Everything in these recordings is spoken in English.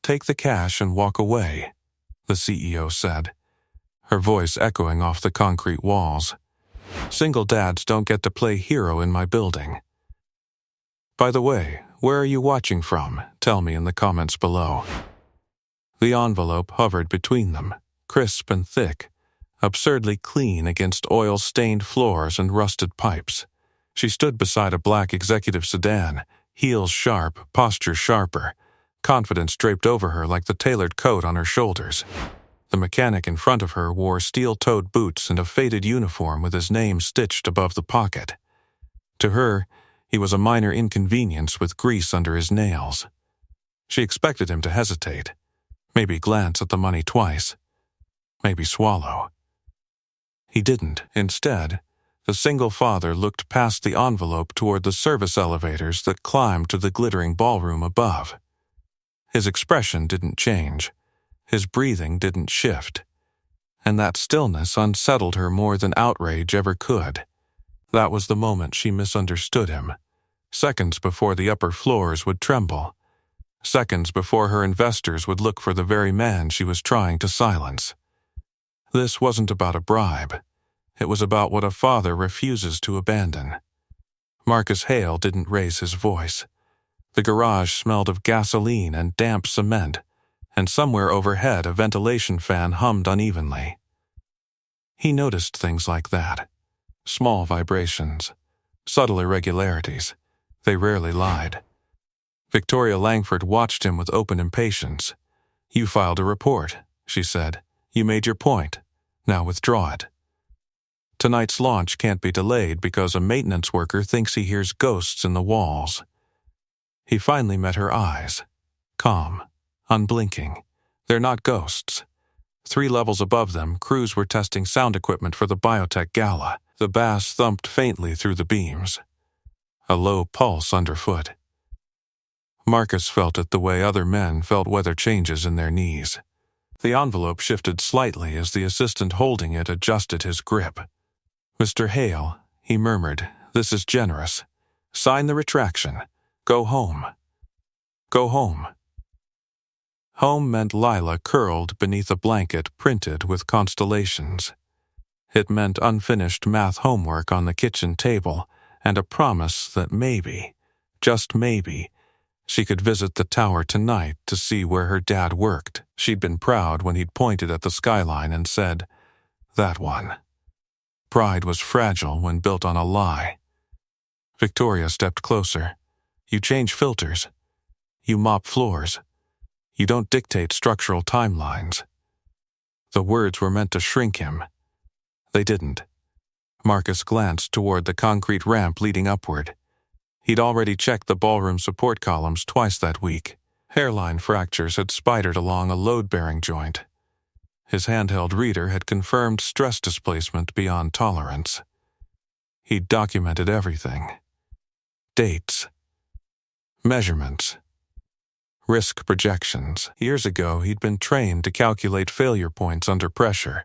Take the cash and walk away, the CEO said, her voice echoing off the concrete walls. Single dads don't get to play hero in my building. By the way, where are you watching from? Tell me in the comments below. The envelope hovered between them, crisp and thick, absurdly clean against oil-stained floors and rusted pipes. She stood beside a black executive sedan, heels sharp, posture sharper, confidence draped over her like the tailored coat on her shoulders. The mechanic in front of her wore steel-toed boots and a faded uniform with his name stitched above the pocket. To her, he was a minor inconvenience with grease under his nails. She expected him to hesitate, maybe glance at the money twice, maybe swallow. He didn't. Instead, the single father looked past the envelope toward the service elevators that climbed to the glittering ballroom above. His expression didn't change. His breathing didn't shift. And that stillness unsettled her more than outrage ever could. That was the moment she misunderstood him. Seconds before the upper floors would tremble. Seconds before her investors would look for the very man she was trying to silence. This wasn't about a bribe. It was about what a father refuses to abandon. Marcus Hale didn't raise his voice. The garage smelled of gasoline and damp cement, and somewhere overhead a ventilation fan hummed unevenly. He noticed things like that. Small vibrations, subtle irregularities. They rarely lied. Victoria Langford watched him with open impatience. "You filed a report," she said. "You made your point. Now withdraw it. Tonight's launch can't be delayed because a maintenance worker thinks he hears ghosts in the walls." He finally met her eyes. Calm, unblinking. They're not ghosts. 3 levels above them, crews were testing sound equipment for the biotech gala. The bass thumped faintly through the beams. A low pulse underfoot. Marcus felt it the way other men felt weather changes in their knees. The envelope shifted slightly as the assistant holding it adjusted his grip. "Mr. Hale," he murmured, "this is generous. Sign the retraction. Go home. Go home." Home meant Lila curled beneath a blanket printed with constellations. It meant unfinished math homework on the kitchen table and a promise that maybe, just maybe, she could visit the tower tonight to see where her dad worked. She'd been proud when he'd pointed at the skyline and said, "That one." Pride was fragile when built on a lie. Victoria stepped closer. "You change filters. You mop floors. You don't dictate structural timelines." The words were meant to shrink him. They didn't. Marcus glanced toward the concrete ramp leading upward. He'd already checked the ballroom support columns twice that week. Hairline fractures had spidered along a load-bearing joint. His handheld reader had confirmed stress displacement beyond tolerance. He'd documented everything. Dates. Measurements. Risk projections. Years ago, he'd been trained to calculate failure points under pressure,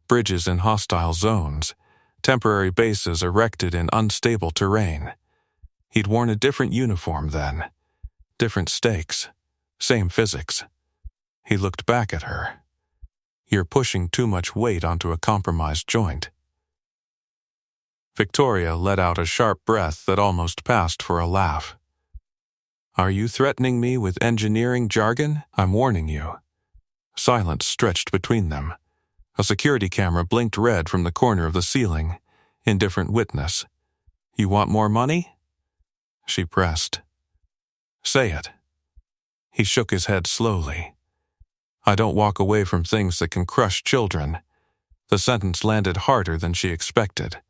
bridges in hostile zones, temporary bases erected in unstable terrain. He'd worn a different uniform then. Different stakes. Same physics. He looked back at her. "You're pushing too much weight onto a compromised joint." Victoria let out a sharp breath that almost passed for a laugh. "Are you threatening me with engineering jargon? I'm warning you." Silence stretched between them. A security camera blinked red from the corner of the ceiling. Indifferent witness. "You want more money?" She pressed. "Say it." He shook his head slowly. "I don't walk away from things that can crush children." The sentence landed harder than she expected.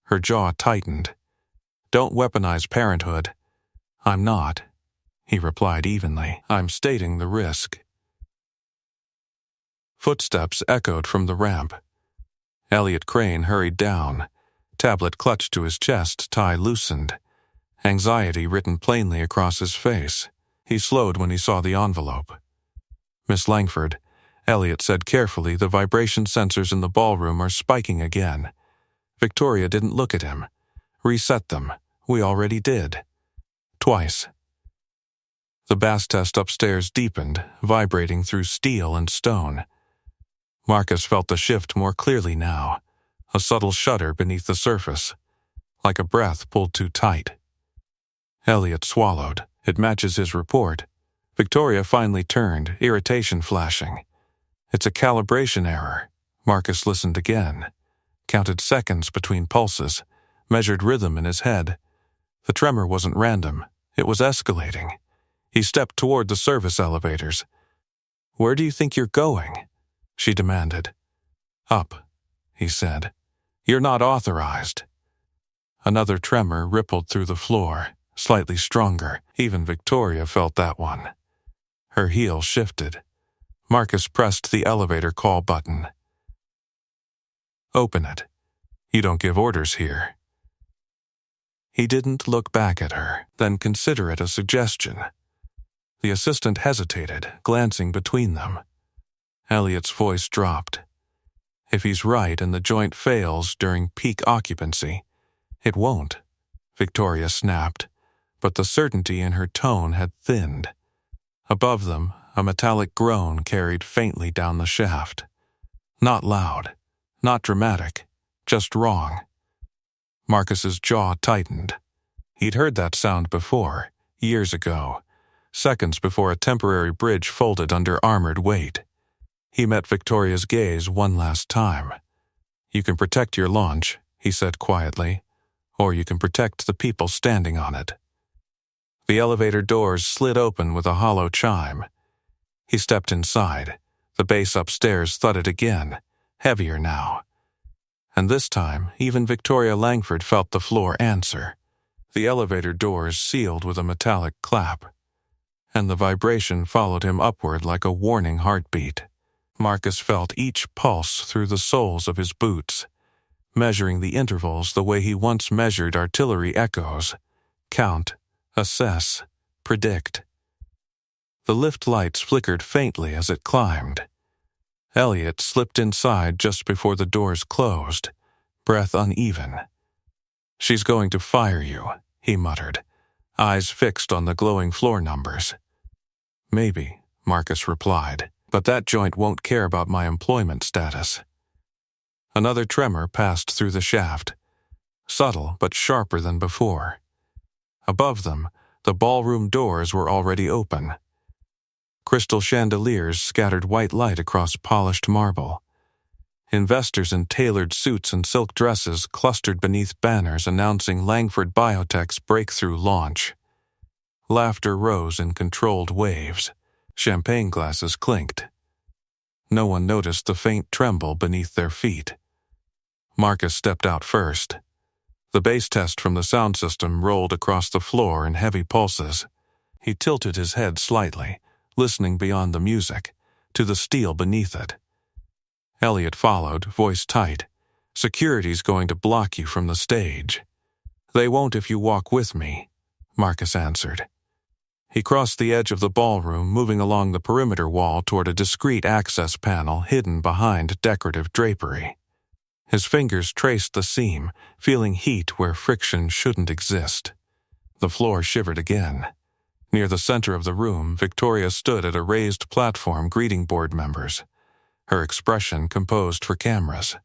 Her jaw tightened. "Don't weaponize parenthood." "I'm not," he replied evenly. "I'm stating the risk." Footsteps echoed from the ramp. Elliot Crane hurried down. Tablet clutched to his chest, tie loosened. Anxiety written plainly across his face. He slowed when he saw the envelope. "Miss Langford," Elliot said carefully, "the vibration sensors in the ballroom are spiking again." Victoria didn't look at him. "Reset them. We already did. Twice." The bass test upstairs deepened, vibrating through steel and stone. Marcus felt the shift more clearly now, a subtle shudder beneath the surface, like a breath pulled too tight. Elliot swallowed. It matches his report. Victoria finally turned, irritation flashing. It's a calibration error. Marcus listened again, counted seconds between pulses, measured rhythm in his head. The tremor wasn't random. It was escalating. He stepped toward the service elevators. "Where do you think you're going?" she demanded. "Up," he said. "You're not authorized." Another tremor rippled through the floor, slightly stronger. Even Victoria felt that one. Her heel shifted. Marcus pressed the elevator call button. "Open it. You don't give orders here." He didn't look back at her, then consider it a suggestion. The assistant hesitated, glancing between them. Elliot's voice dropped. "If he's right and the joint fails during peak occupancy, it won't," Victoria snapped, but the certainty in her tone had thinned. Above them, a metallic groan carried faintly down the shaft. Not loud, not dramatic, just wrong. Marcus's jaw tightened. He'd heard that sound before, years ago, seconds before a temporary bridge folded under armored weight. He met Victoria's gaze one last time. "You can protect your launch," he said quietly, "or you can protect the people standing on it." The elevator doors slid open with a hollow chime. He stepped inside. The bass upstairs thudded again, heavier now. And this time, even Victoria Langford felt the floor answer. The elevator doors sealed with a metallic clap, and the vibration followed him upward like a warning heartbeat. Marcus felt each pulse through the soles of his boots, measuring the intervals the way he once measured artillery echoes. Count, assess, predict. The lift lights flickered faintly as it climbed. Elliot slipped inside just before the doors closed, breath uneven. "She's going to fire you," he muttered, eyes fixed on the glowing floor numbers. "Maybe," Marcus replied, "but that joint won't care about my employment status." Another tremor passed through the shaft, subtle but sharper than before. Above them, the ballroom doors were already open. Crystal chandeliers scattered white light across polished marble. Investors in tailored suits and silk dresses clustered beneath banners announcing Langford Biotech's breakthrough launch. Laughter rose in controlled waves. Champagne glasses clinked. No one noticed the faint tremble beneath their feet. Marcus stepped out first. The bass test from the sound system rolled across the floor in heavy pulses. He tilted his head slightly, listening beyond the music, to the steel beneath it. Elliot followed, voice tight. "Security's going to block you from the stage." "They won't if you walk with me," Marcus answered. He crossed the edge of the ballroom, moving along the perimeter wall toward a discreet access panel hidden behind decorative drapery. His fingers traced the seam, feeling heat where friction shouldn't exist. The floor shivered again. Near the center of the room, Victoria stood at a raised platform greeting board members, her expression composed for cameras.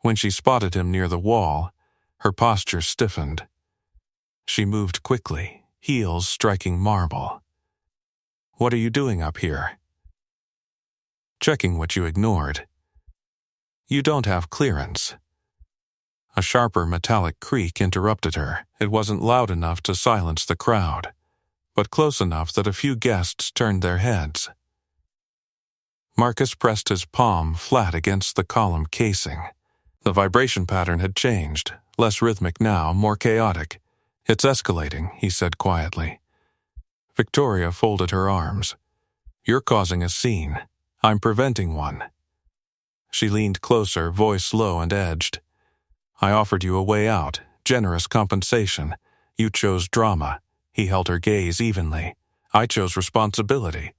When she spotted him near the wall, her posture stiffened. She moved quickly, heels striking marble. "What are you doing up here?" "Checking what you ignored." "You don't have clearance." A sharper metallic creak interrupted her. It wasn't loud enough to silence the crowd, but close enough that a few guests turned their heads. Marcus pressed his palm flat against the column casing. The vibration pattern had changed, less rhythmic now, more chaotic. "It's escalating," he said quietly. Victoria folded her arms. "You're causing a scene. I'm preventing one." She leaned closer, voice low and edged. "I offered you a way out, generous compensation. You chose drama." He held her gaze evenly. "I chose responsibility."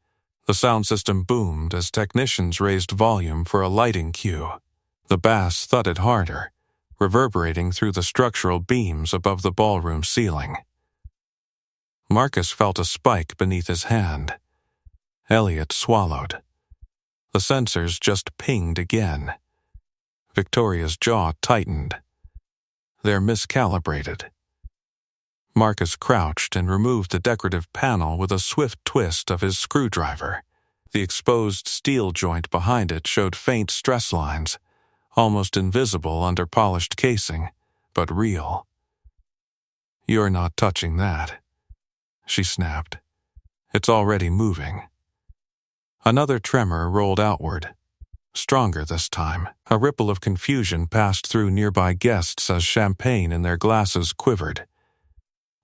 The sound system boomed as technicians raised volume for a lighting cue. The bass thudded harder, reverberating through the structural beams above the ballroom ceiling. Marcus felt a spike beneath his hand. Elliot swallowed. The sensors just pinged again. Victoria's jaw tightened. They're miscalibrated. Marcus crouched and removed the decorative panel with a swift twist of his screwdriver. The exposed steel joint behind it showed faint stress lines, almost invisible under polished casing, but real. "You're not touching that," she snapped. "It's already moving." Another tremor rolled outward, stronger this time. A ripple of confusion passed through nearby guests as champagne in their glasses quivered.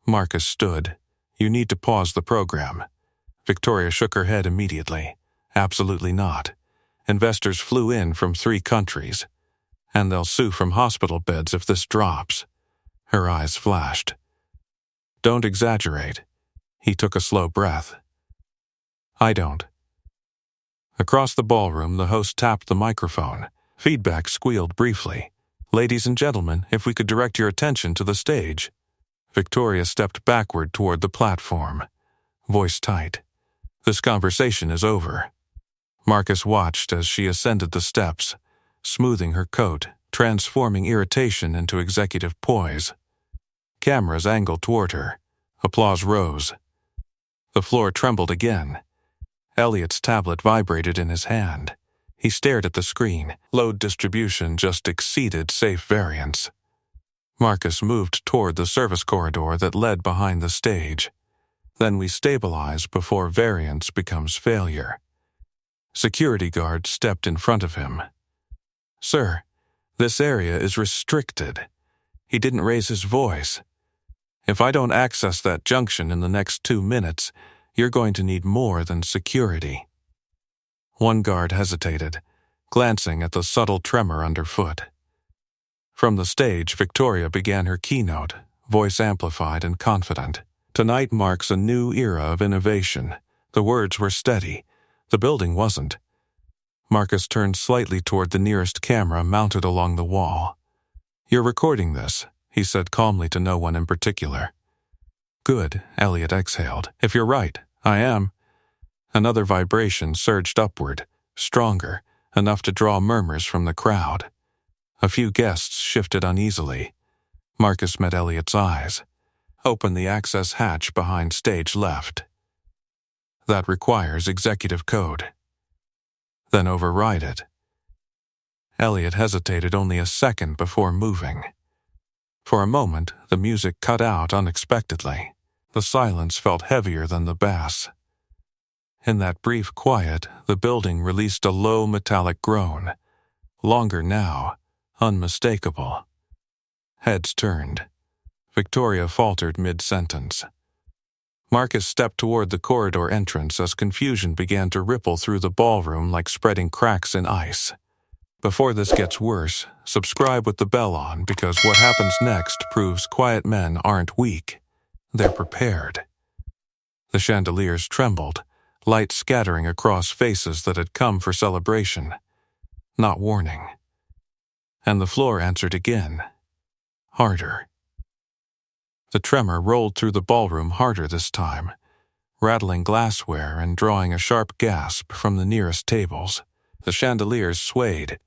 Marcus stood. "You need to pause the program." Victoria shook her head immediately. "Absolutely not. Investors flew in from 3 countries, and they'll sue from hospital beds if this drops." Her eyes flashed. "Don't exaggerate." He took a slow breath. "I don't." Across the ballroom, the host tapped the microphone. Feedback squealed briefly. "Ladies and gentlemen, if we could direct your attention to the stage." Victoria stepped backward toward the platform, voice tight. "This conversation is over." Marcus watched as she ascended the steps, smoothing her coat, transforming irritation into executive poise. Cameras angled toward her. Applause rose. The floor trembled again. Elliot's tablet vibrated in his hand. He stared at the screen. Load distribution just exceeded safe variance. Marcus moved toward the service corridor that led behind the stage. "Then we stabilize before variance becomes failure." Security guard stepped in front of him. "Sir, this area is restricted." He didn't raise his voice. "If I don't access that junction in the next 2 minutes, you're going to need more than security." One guard hesitated, glancing at the subtle tremor underfoot. From the stage, Victoria began her keynote, voice amplified and confident. "Tonight marks a new era of innovation." The words were steady. The building wasn't. Marcus turned slightly toward the nearest camera mounted along the wall. "You're recording this," he said calmly to no one in particular. "Good," Elliot exhaled. "If you're right, I am." Another vibration surged upward, stronger, enough to draw murmurs from the crowd. A few guests shifted uneasily. Marcus met Elliot's eyes. "Open the access hatch behind stage left. That requires executive code." "Then override it." Elliot hesitated only a second before moving. For a moment, the music cut out unexpectedly. The silence felt heavier than the bass. In that brief quiet, the building released a low metallic groan. Longer now, unmistakable. Heads turned. Victoria faltered mid-sentence. Marcus stepped toward the corridor entrance as confusion began to ripple through the ballroom like spreading cracks in ice. Before this gets worse, subscribe with the bell on, because what happens next proves quiet men aren't weak. They're prepared. The chandeliers trembled, light scattering across faces that had come for celebration, not warning. And the floor answered again, harder. The tremor rolled through the ballroom harder this time, rattling glassware and drawing a sharp gasp from the nearest tables. The chandeliers swayed,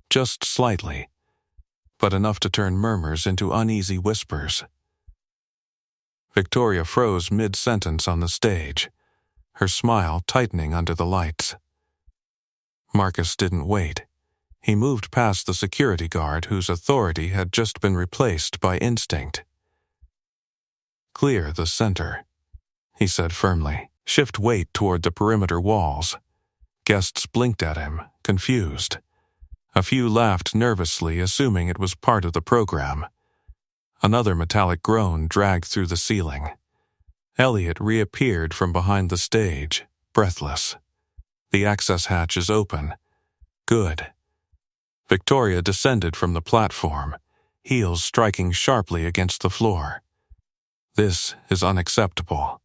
just slightly, but enough to turn murmurs into uneasy whispers. Victoria froze mid-sentence on the stage, her smile tightening under the lights. Marcus didn't wait. He moved past the security guard whose authority had just been replaced by instinct. "Clear the center," he said firmly. "Shift weight toward the perimeter walls." Guests blinked at him, confused. A few laughed nervously, assuming it was part of the program. Another metallic groan dragged through the ceiling. Elliot reappeared from behind the stage, breathless. "The access hatch is open." "Good." Victoria descended from the platform, heels striking sharply against the floor. "This is unacceptable,"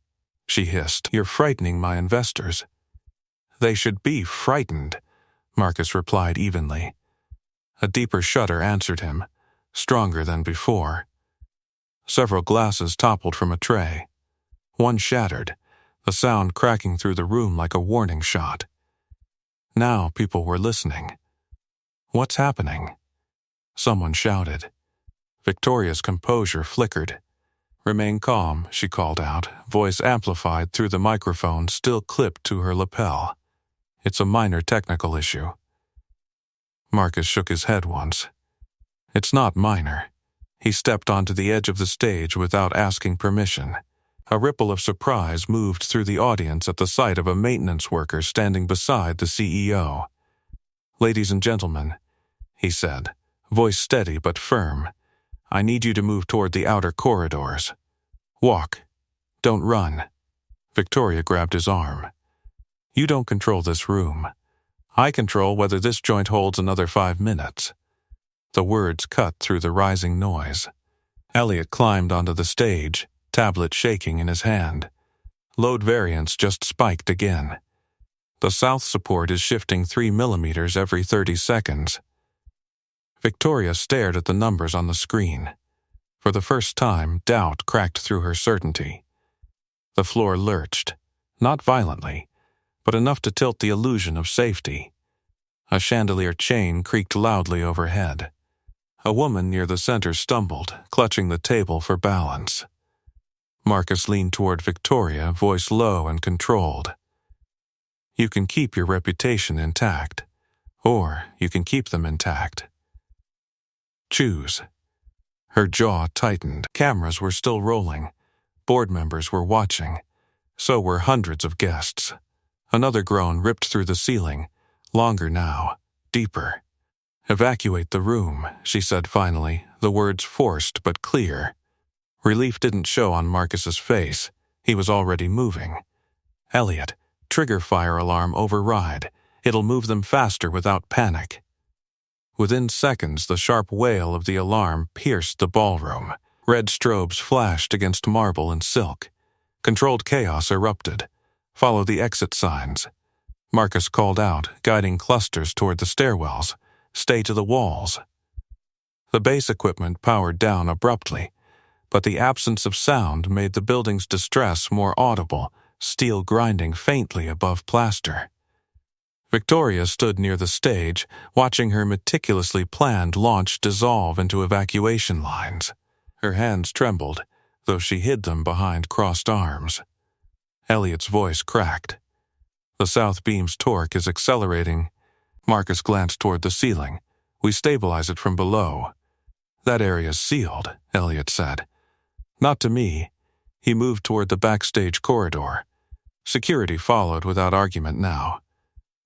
she hissed. "You're frightening my investors." "They should be frightened," Marcus replied evenly. A deeper shudder answered him, stronger than before. Several glasses toppled from a tray. One shattered, the sound cracking through the room like a warning shot. Now people were listening. "What's happening?" Someone shouted. Victoria's composure flickered. "Remain calm," she called out, voice amplified through the microphone still clipped to her lapel. "It's a minor technical issue." Marcus shook his head once. "It's not minor." He stepped onto the edge of the stage without asking permission. A ripple of surprise moved through the audience at the sight of a maintenance worker standing beside the CEO. "Ladies and gentlemen," he said, voice steady but firm, "I need you to move toward the outer corridors. Walk. Don't run." Victoria grabbed his arm. "You don't control this room. I control whether this joint holds another 5 minutes." The words cut through the rising noise. Elliot climbed onto the stage, tablet shaking in his hand. Load variance just spiked again. The south support is shifting 3 millimeters every 30 seconds. Victoria stared at the numbers on the screen. For the first time, doubt cracked through her certainty. The floor lurched, not violently, but enough to tilt the illusion of safety. A chandelier chain creaked loudly overhead. A woman near the center stumbled, clutching the table for balance. Marcus leaned toward Victoria, voice low and controlled. "You can keep your reputation intact, or you can keep them intact. Choose." Her jaw tightened. Cameras were still rolling. Board members were watching. So were hundreds of guests. Another groan ripped through the ceiling, longer now, deeper. "Evacuate the room," she said finally, the words forced but clear. Relief didn't show on Marcus's face. He was already moving. "Elliot, trigger fire alarm override. It'll move them faster without panic." Within seconds, the sharp wail of the alarm pierced the ballroom. Red strobes flashed against marble and silk. Controlled chaos erupted. "Follow the exit signs." Marcus called out, guiding clusters toward the stairwells. "Stay to the walls." The base equipment powered down abruptly, but the absence of sound made the building's distress more audible, steel grinding faintly above plaster. Victoria stood near the stage, watching her meticulously planned launch dissolve into evacuation lines. Her hands trembled, though she hid them behind crossed arms. Elliot's voice cracked. "The south beam's torque is accelerating." Marcus glanced toward the ceiling. "We stabilize it from below." "That area's sealed," Elliot said. "Not to me." He moved toward the backstage corridor. Security followed without argument now.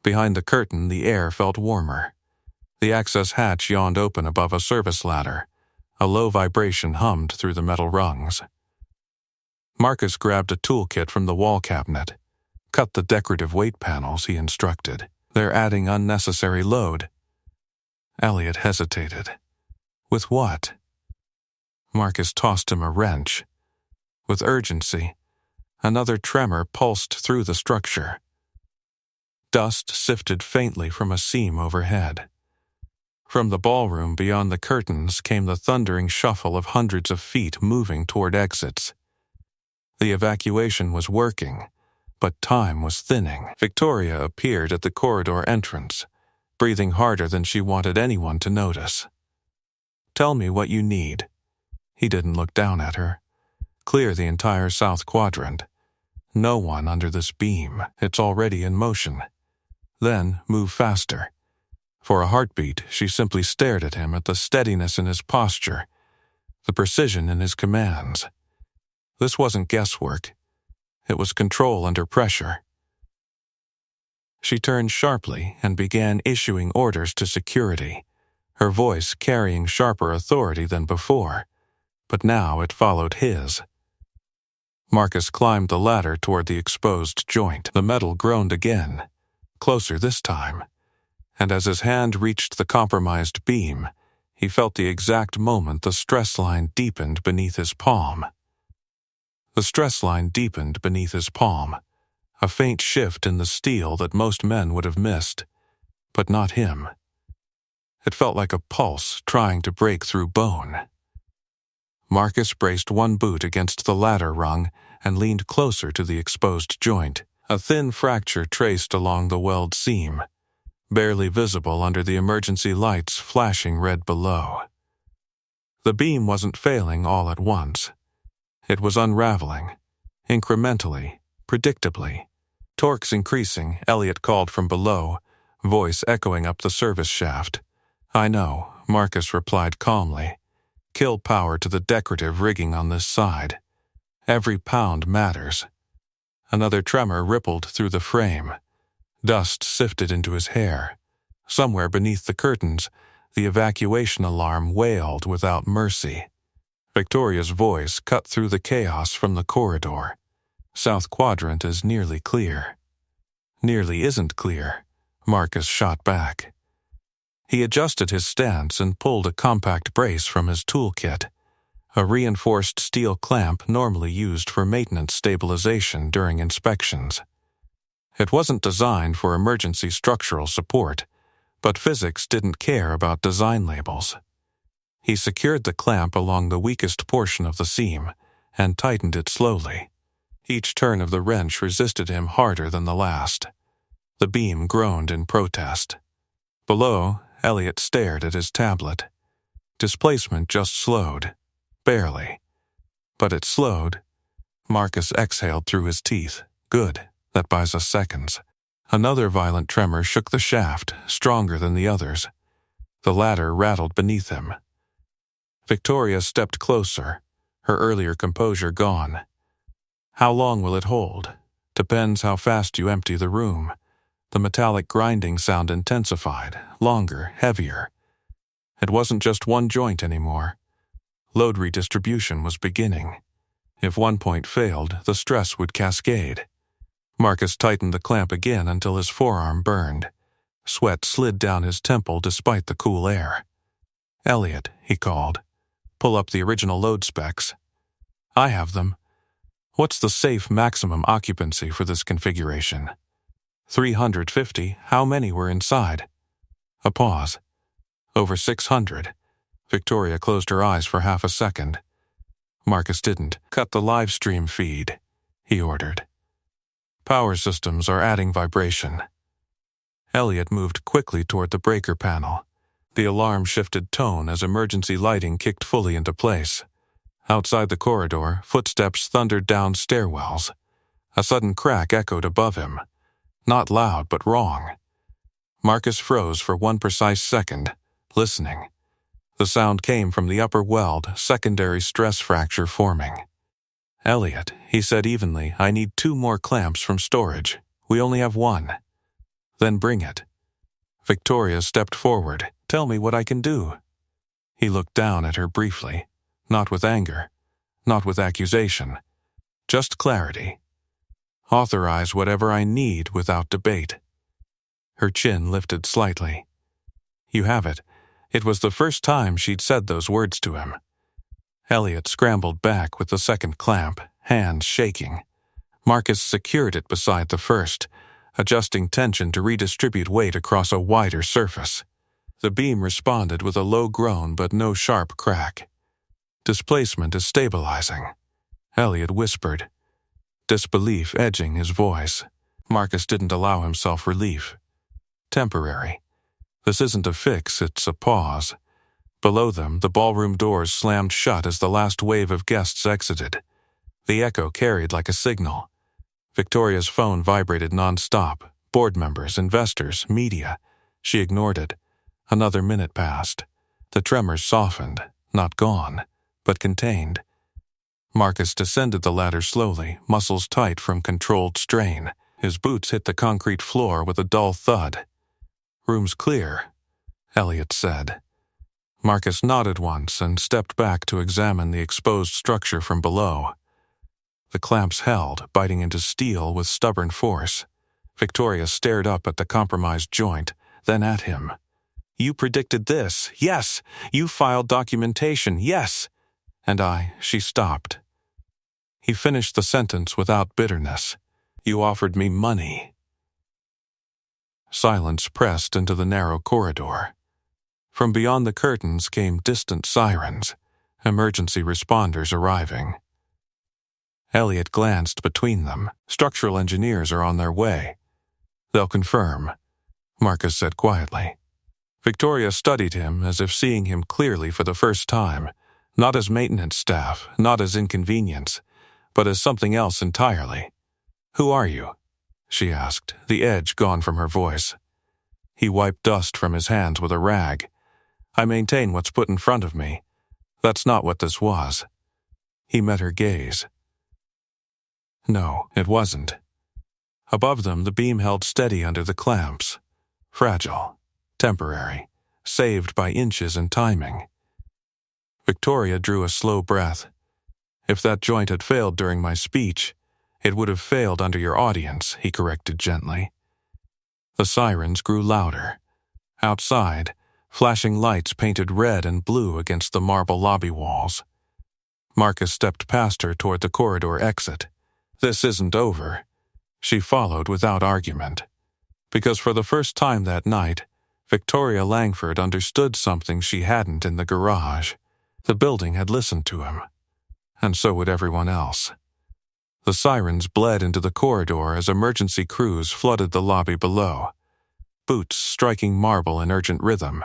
Behind the curtain, the air felt warmer. The access hatch yawned open above a service ladder. A low vibration hummed through the metal rungs. Marcus grabbed a toolkit from the wall cabinet. "Cut the decorative weight panels," he instructed. "They're adding unnecessary load." Elliot hesitated. "With what?" Marcus tossed him a wrench. With urgency, another tremor pulsed through the structure. Dust sifted faintly from a seam overhead. From the ballroom beyond the curtains came the thundering shuffle of hundreds of feet moving toward exits. The evacuation was working, but time was thinning. Victoria appeared at the corridor entrance, breathing harder than she wanted anyone to notice. "Tell me what you need." He didn't look down at her. "Clear the entire south quadrant. No one under this beam. It's already in motion. Then move faster." For a heartbeat, she simply stared at him, at the steadiness in his posture, the precision in his commands. This wasn't guesswork. It was control under pressure. She turned sharply and began issuing orders to security, her voice carrying sharper authority than before, but now it followed his. Marcus climbed the ladder toward the exposed joint. The metal groaned again, closer this time, and as his hand reached the compromised beam, he felt the exact moment the stress line deepened beneath his palm. The stress line deepened beneath his palm, a faint shift in the steel that most men would have missed, but not him. It felt like a pulse trying to break through bone. Marcus braced one boot against the ladder rung and leaned closer to the exposed joint, a thin fracture traced along the weld seam, barely visible under the emergency lights flashing red below. The beam wasn't failing all at once. It was unraveling, incrementally, predictably. Torques increasing, Elliot called from below, voice echoing up the service shaft. "I know," Marcus replied calmly. "Kill power to the decorative rigging on this side. Every pound matters." Another tremor rippled through the frame. Dust sifted into his hair. Somewhere beneath the curtains, the evacuation alarm wailed without mercy. Victoria's voice cut through the chaos from the corridor. "South quadrant is nearly clear." "Nearly isn't clear," Marcus shot back. He adjusted his stance and pulled a compact brace from his toolkit, a reinforced steel clamp normally used for maintenance stabilization during inspections. It wasn't designed for emergency structural support, but physics didn't care about design labels. He secured the clamp along the weakest portion of the seam and tightened it slowly. Each turn of the wrench resisted him harder than the last. The beam groaned in protest. Below, Elliot stared at his tablet. Displacement just slowed. Barely. But it slowed. Marcus exhaled through his teeth. Good. That buys us seconds. Another violent tremor shook the shaft, stronger than the others. The ladder rattled beneath him. Victoria stepped closer, her earlier composure gone. "How long will it hold? Depends how fast you empty the room." The metallic grinding sound intensified, longer, heavier. It wasn't just one joint anymore. Load redistribution was beginning. If one point failed, the stress would cascade. Marcus tightened the clamp again until his forearm burned. Sweat slid down his temple despite the cool air. "Elliot," he called. "Pull up the original load specs." "I have them." "What's the safe maximum occupancy for this configuration?" 350. How many were inside?" A pause. "Over 600. Victoria closed her eyes for half a second. Marcus didn't. "Cut the live stream feed," he ordered. "Power systems are adding vibration." Elliot moved quickly toward the breaker panel. The alarm shifted tone as emergency lighting kicked fully into place. Outside the corridor, footsteps thundered down stairwells. A sudden crack echoed above him. Not loud, but wrong. Marcus froze for one precise second, listening. The sound came from the upper weld, secondary stress fracture forming. "Elliot," he said evenly, "I need 2 more clamps from storage. We only have 1. "Then bring it." Victoria stepped forward. "Tell me what I can do." He looked down at her briefly, not with anger, not with accusation, just clarity. "Authorize whatever I need without debate." Her chin lifted slightly. "You have it." It was the first time she'd said those words to him. Elliot scrambled back with the second clamp, hands shaking. Marcus secured it beside the first, adjusting tension to redistribute weight across a wider surface. The beam responded with a low groan but no sharp crack. "Displacement is stabilizing," Elliot whispered, disbelief edging his voice. Marcus didn't allow himself relief. "Temporary. This isn't a fix, it's a pause." Below them, the ballroom doors slammed shut as the last wave of guests exited. The echo carried like a signal. Victoria's phone vibrated non-stop. Board members, investors, media. She ignored it. Another minute passed. The tremors softened, not gone, but contained. Marcus descended the ladder slowly, muscles tight from controlled strain. His boots hit the concrete floor with a dull thud. "Room's clear," Elliot said. Marcus nodded once and stepped back to examine the exposed structure from below. The clamps held, biting into steel with stubborn force. Victoria stared up at the compromised joint, then at him. "You predicted this. Yes. You filed documentation. Yes." "And she stopped. He finished the sentence without bitterness. "You offered me money." Silence pressed into the narrow corridor. From beyond the curtains came distant sirens, emergency responders arriving. Elliot glanced between them. Structural engineers are on their way. They'll confirm, Marcus said quietly. Victoria studied him as if seeing him clearly for the first time, not as maintenance staff, not as inconvenience, but as something else entirely. Who are you? She asked, the edge gone from her voice. He wiped dust from his hands with a rag. I maintain what's put in front of me. That's not what this was. He met her gaze. No, it wasn't. Above them, the beam held steady under the clamps. Fragile, temporary, saved by inches and timing. Victoria drew a slow breath. If that joint had failed during my speech, it would have failed under your audience, he corrected gently. The sirens grew louder. Outside, flashing lights painted red and blue against the marble lobby walls. Marcus stepped past her toward the corridor exit. This isn't over. She followed without argument. Because for the first time that night, Victoria Langford understood something she hadn't in the garage. The building had listened to him. And so would everyone else. The sirens bled into the corridor as emergency crews flooded the lobby below, boots striking marble in urgent rhythm.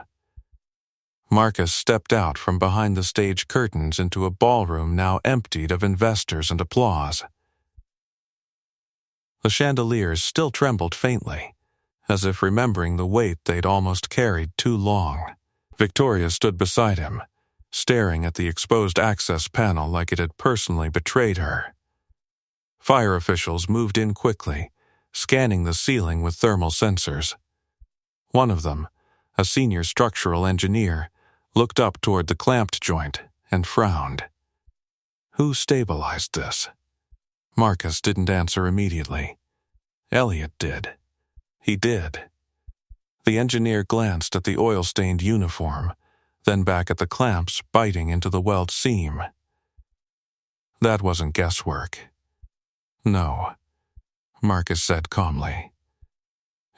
Marcus stepped out from behind the stage curtains into a ballroom now emptied of investors and applause. The chandeliers still trembled faintly, as if remembering the weight they'd almost carried too long. Victoria stood beside him, staring at the exposed access panel like it had personally betrayed her. Fire officials moved in quickly, scanning the ceiling with thermal sensors. One of them, a senior structural engineer, looked up toward the clamped joint and frowned. Who stabilized this? Marcus didn't answer immediately. Elliot did. He did. The engineer glanced at the oil-stained uniform, then back at the clamps biting into the weld seam. That wasn't guesswork. No, Marcus said calmly.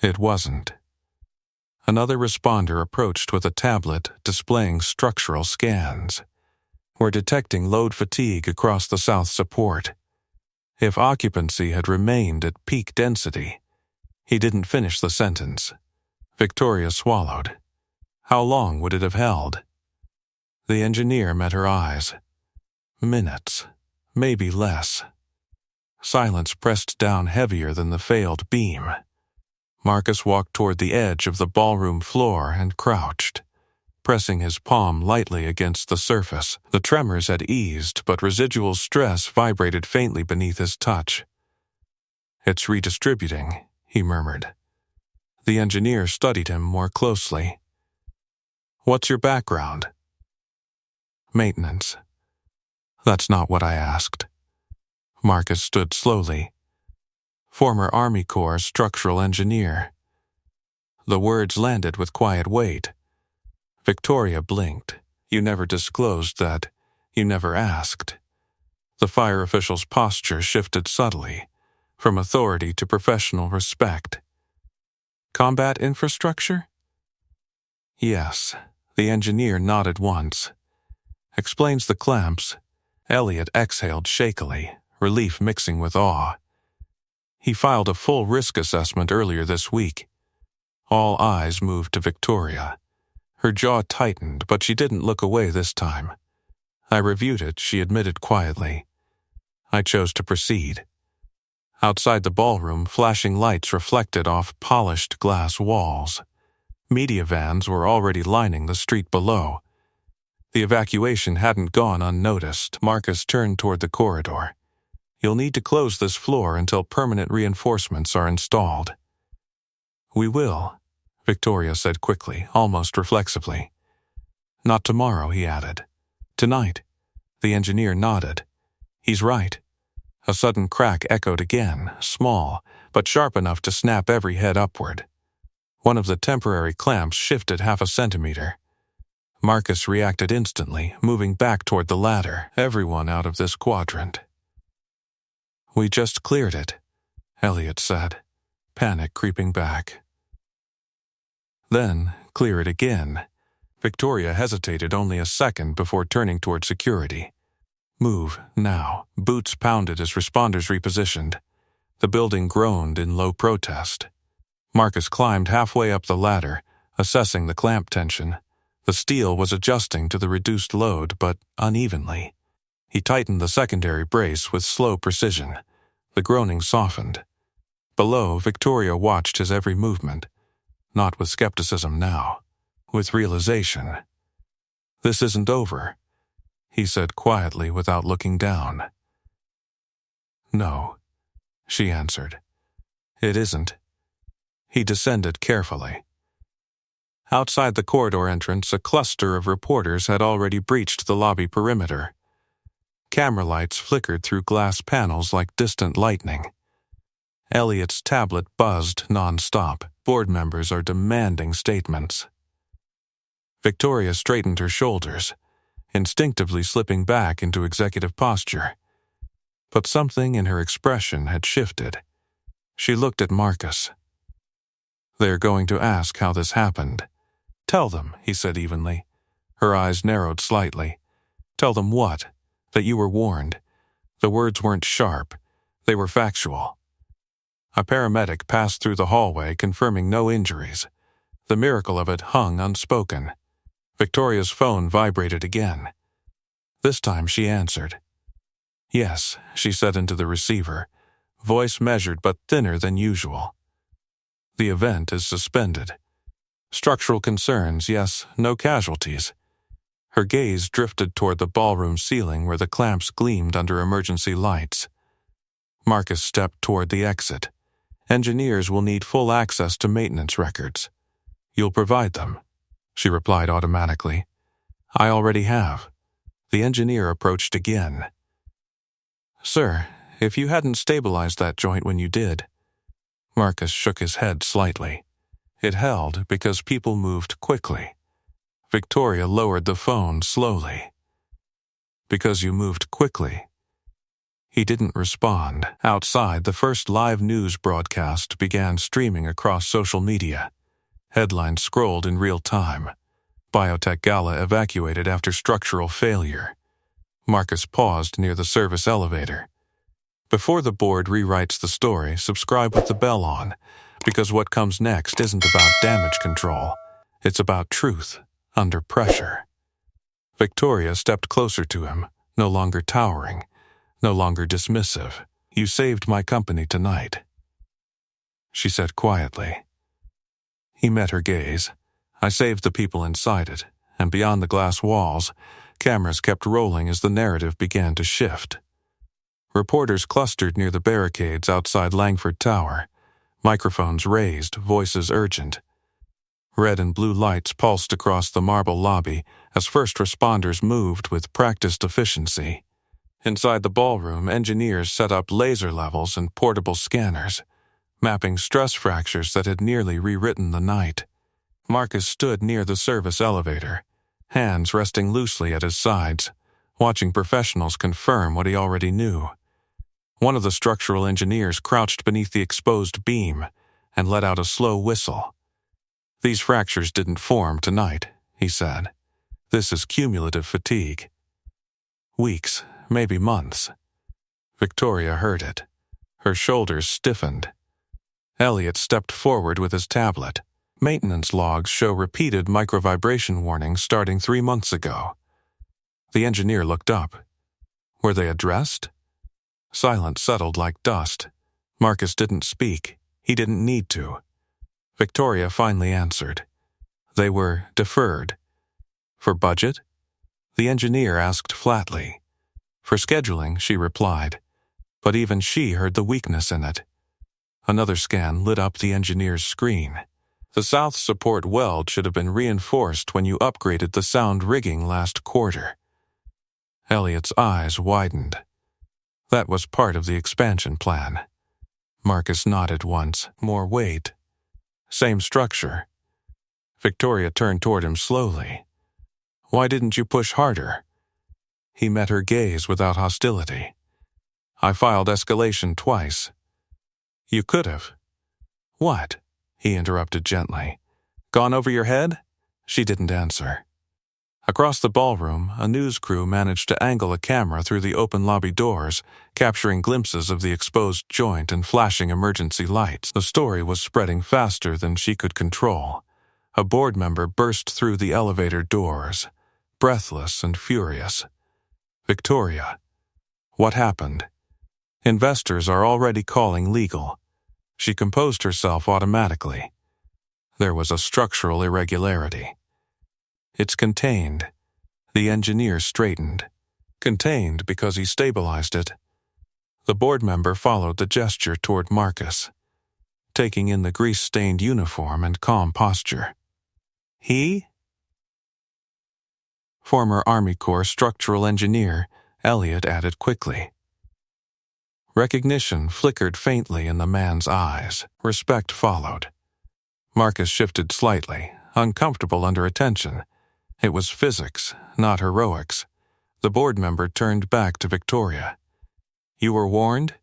It wasn't. Another responder approached with a tablet displaying structural scans. We're detecting load fatigue across the south support. If occupancy had remained at peak density. He didn't finish the sentence. Victoria swallowed. How long would it have held? The engineer met her eyes. Minutes, maybe less. Silence pressed down heavier than the failed beam. Marcus walked toward the edge of the ballroom floor and crouched, pressing his palm lightly against the surface. The tremors had eased, but residual stress vibrated faintly beneath his touch. It's redistributing, he murmured. The engineer studied him more closely. What's your background? Maintenance. That's not what I asked. Marcus stood slowly. Former Army Corps structural engineer. The words landed with quiet weight. Victoria blinked. You never disclosed that. You never asked. The fire official's posture shifted subtly, from authority to professional respect. Combat infrastructure? Yes. The engineer nodded once. Explains the clamps. Elliot exhaled shakily, relief mixing with awe. He filed a full risk assessment earlier this week. All eyes moved to Victoria. Her jaw tightened, but she didn't look away this time. I reviewed it, she admitted quietly. I chose to proceed. Outside the ballroom, flashing lights reflected off polished glass walls. Media vans were already lining the street below. The evacuation hadn't gone unnoticed. Marcus turned toward the corridor. You'll need to close this floor until permanent reinforcements are installed. We will, Victoria said quickly, almost reflexively. Not tomorrow, he added. Tonight. The engineer nodded. He's right. A sudden crack echoed again, small, but sharp enough to snap every head upward. One of the temporary clamps shifted half a centimeter. Marcus reacted instantly, moving back toward the ladder, everyone out of this quadrant. We just cleared it, Elliot said, panic creeping back. Then, clear it again. Victoria hesitated only a second before turning toward security. Move, now. Boots pounded as responders repositioned. The building groaned in low protest. Marcus climbed halfway up the ladder, assessing the clamp tension. The steel was adjusting to the reduced load, but unevenly. He tightened the secondary brace with slow precision. The groaning softened. Below, Victoria watched his every movement, not with skepticism now, with realization. "This isn't over," he said quietly without looking down. "No," she answered. "It isn't." He descended carefully. Outside the corridor entrance, a cluster of reporters had already breached the lobby perimeter. Camera lights flickered through glass panels like distant lightning. Elliot's tablet buzzed non-stop. Board members are demanding statements. Victoria straightened her shoulders, instinctively slipping back into executive posture. But something in her expression had shifted. She looked at Marcus. "They're going to ask how this happened." "Tell them," he said evenly. Her eyes narrowed slightly. "Tell them what? That you were warned." The words weren't sharp. They were factual. A paramedic passed through the hallway, confirming no injuries. The miracle of it hung unspoken. Victoria's phone vibrated again. This time she answered. "Yes," she said into the receiver, voice measured but thinner than usual. "The event is suspended. Structural concerns, yes, no casualties." Her gaze drifted toward the ballroom ceiling where the clamps gleamed under emergency lights. Marcus stepped toward the exit. "Engineers will need full access to maintenance records." "You'll provide them," she replied automatically. "I already have." The engineer approached again. "Sir, if you hadn't stabilized that joint when you did." Marcus shook his head slightly. It held because people moved quickly. Victoria lowered the phone slowly. "Because you moved quickly." He didn't respond. Outside, the first live news broadcast began streaming across social media. Headlines scrolled in real time. Biotech Gala evacuated after structural failure. Marcus paused near the service elevator. Before the board rewrites the story, subscribe with the bell on, because what comes next isn't about damage control. It's about truth under pressure. Victoria stepped closer to him, no longer towering, no longer dismissive. "You saved my company tonight," she said quietly. He met her gaze. "I saved the people inside it," and beyond the glass walls, cameras kept rolling as the narrative began to shift. Reporters clustered near the barricades outside Langford Tower, microphones raised, voices urgent. Red and blue lights pulsed across the marble lobby as first responders moved with practiced efficiency. Inside the ballroom, engineers set up laser levels and portable scanners, mapping stress fractures that had nearly rewritten the night. Marcus stood near the service elevator, hands resting loosely at his sides, watching professionals confirm what he already knew. One of the structural engineers crouched beneath the exposed beam and let out a slow whistle. "These fractures didn't form tonight," he said. "This is cumulative fatigue. Weeks, maybe months." Victoria heard it. Her shoulders stiffened. Elliot stepped forward with his tablet. Maintenance logs show repeated microvibration warnings starting 3 months ago. The engineer looked up. Were they addressed? Silence settled like dust. Marcus didn't speak. He didn't need to. Victoria finally answered. They were deferred. "For budget?" The engineer asked flatly. "For scheduling," she replied. But even she heard the weakness in it. Another scan lit up the engineer's screen. The south support weld should have been reinforced when you upgraded the sound rigging last quarter. Elliot's eyes widened. That was part of the expansion plan. Marcus nodded once. More weight. Same structure. Victoria turned toward him slowly. "Why didn't you push harder?" He met her gaze without hostility. "I filed escalation twice." "You could have." "What?" he interrupted gently. "Gone over your head?" She didn't answer. Across the ballroom, a news crew managed to angle a camera through the open lobby doors, capturing glimpses of the exposed joint and flashing emergency lights. The story was spreading faster than she could control. A board member burst through the elevator doors, breathless and furious. "Victoria, what happened? Investors are already calling legal." She composed herself automatically. There was a structural irregularity. "It's contained." The engineer straightened. "Contained because he stabilized it." The board member followed the gesture toward Marcus, taking in the grease-stained uniform and calm posture. "He?" Former Army Corps structural engineer, Elliot added quickly. Recognition flickered faintly in the man's eyes. Respect followed. Marcus shifted slightly, uncomfortable under attention. It was physics, not heroics. The board member turned back to Victoria. "You were warned?"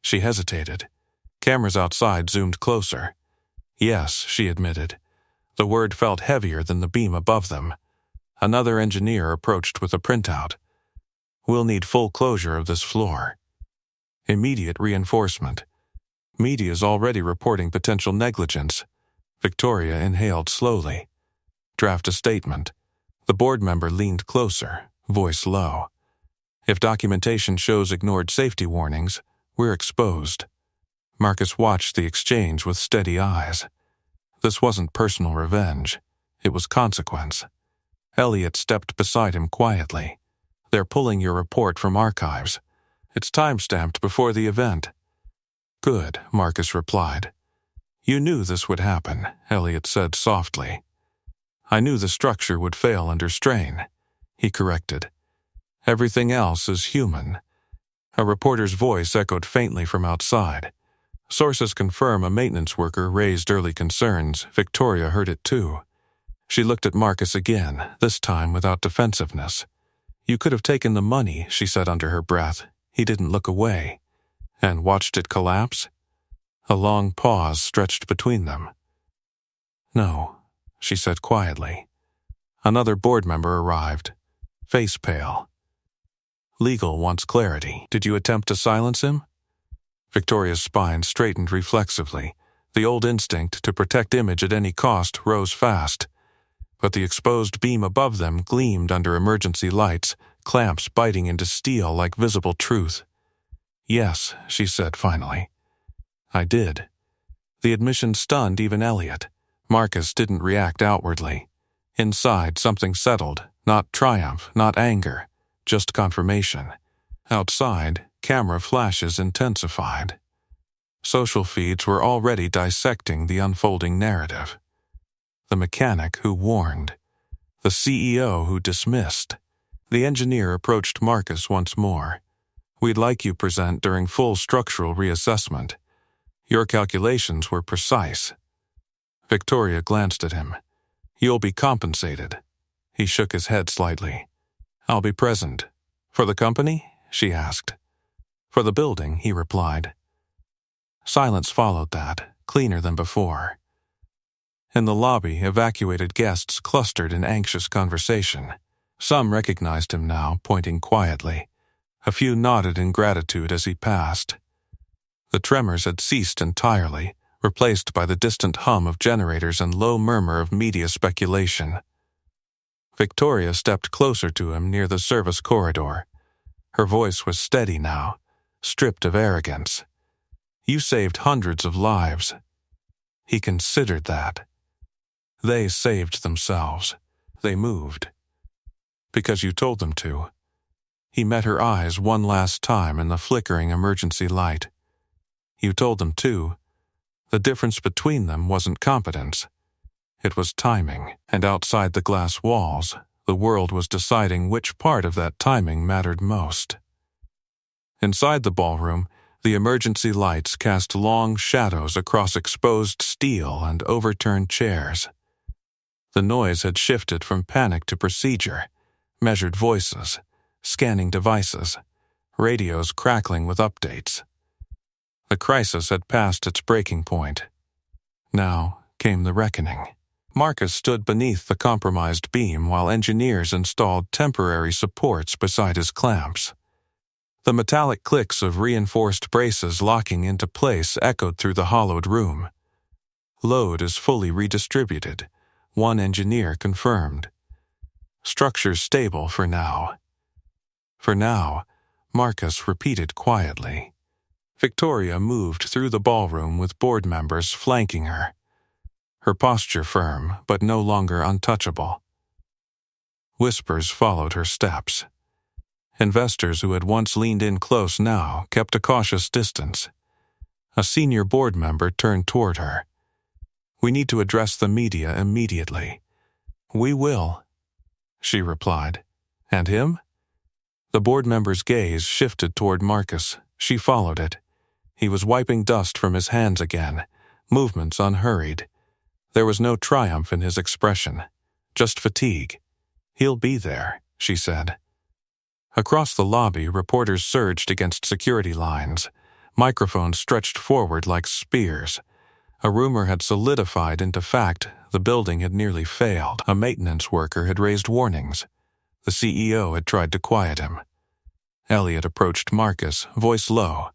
She hesitated. Cameras outside zoomed closer. "Yes," she admitted. The word felt heavier than the beam above them. Another engineer approached with a printout. "We'll need full closure of this floor. Immediate reinforcement. Media's already reporting potential negligence." Victoria inhaled slowly. "Draft a statement." The board member leaned closer, voice low. "If documentation shows ignored safety warnings, we're exposed." Marcus watched the exchange with steady eyes. This wasn't personal revenge. It was consequence. Elliot stepped beside him quietly. "They're pulling your report from archives. It's time-stamped before the event." "Good," Marcus replied. "You knew this would happen," Elliot said softly. "I knew the structure would fail under strain," he corrected. "Everything else is human." A reporter's voice echoed faintly from outside. "Sources confirm a maintenance worker raised early concerns." Victoria heard it too. She looked at Marcus again, this time without defensiveness. "You could have taken the money," she said under her breath. He didn't look away. "And watched it collapse?" A long pause stretched between them. "No," she said quietly. Another board member arrived, face pale. "Legal wants clarity. Did you attempt to silence him?" Victoria's spine straightened reflexively. The old instinct to protect image at any cost rose fast. But the exposed beam above them gleamed under emergency lights, clamps biting into steel like visible truth. "Yes," she said finally. "I did." The admission stunned even Elliot. Marcus didn't react outwardly. Inside, something settled, not triumph, not anger, just confirmation. Outside, camera flashes intensified. Social feeds were already dissecting the unfolding narrative. The mechanic who warned. The CEO who dismissed. The engineer approached Marcus once more. "We'd like you present during full structural reassessment. Your calculations were precise." Victoria glanced at him. "You'll be compensated." He shook his head slightly. "I'll be present." "For the company?" she asked. "For the building," he replied. Silence followed that, cleaner than before. In the lobby, evacuated guests clustered in anxious conversation. Some recognized him now, pointing quietly. A few nodded in gratitude as he passed. The tremors had ceased entirely, replaced by the distant hum of generators and low murmur of media speculation. Victoria stepped closer to him near the service corridor. Her voice was steady now, stripped of arrogance. "You saved hundreds of lives." He considered that. They saved themselves. They moved. Because you told them to. He met her eyes one last time in the flickering emergency light. You told them to. The difference between them wasn't competence. It was timing, and outside the glass walls, the world was deciding which part of that timing mattered most. Inside the ballroom, the emergency lights cast long shadows across exposed steel and overturned chairs. The noise had shifted from panic to procedure, measured voices, scanning devices, radios crackling with updates. The crisis had passed its breaking point. Now came the reckoning. Marcus stood beneath the compromised beam while engineers installed temporary supports beside his clamps. The metallic clicks of reinforced braces locking into place echoed through the hollowed room. Load is fully redistributed, one engineer confirmed. Structure stable for now. For now, Marcus repeated quietly. Victoria moved through the ballroom with board members flanking her. Her posture firm, but no longer untouchable. Whispers followed her steps. Investors who had once leaned in close now kept a cautious distance. A senior board member turned toward her. "We need to address the media immediately." "We will," she replied. "And him?" The board member's gaze shifted toward Marcus. She followed it. He was wiping dust from his hands again, movements unhurried. There was no triumph in his expression, just fatigue. "He'll be there," she said. Across the lobby, reporters surged against security lines. Microphones stretched forward like spears. A rumor had solidified into fact. The building had nearly failed. A maintenance worker had raised warnings. The CEO had tried to quiet him. Elliot approached Marcus, voice low.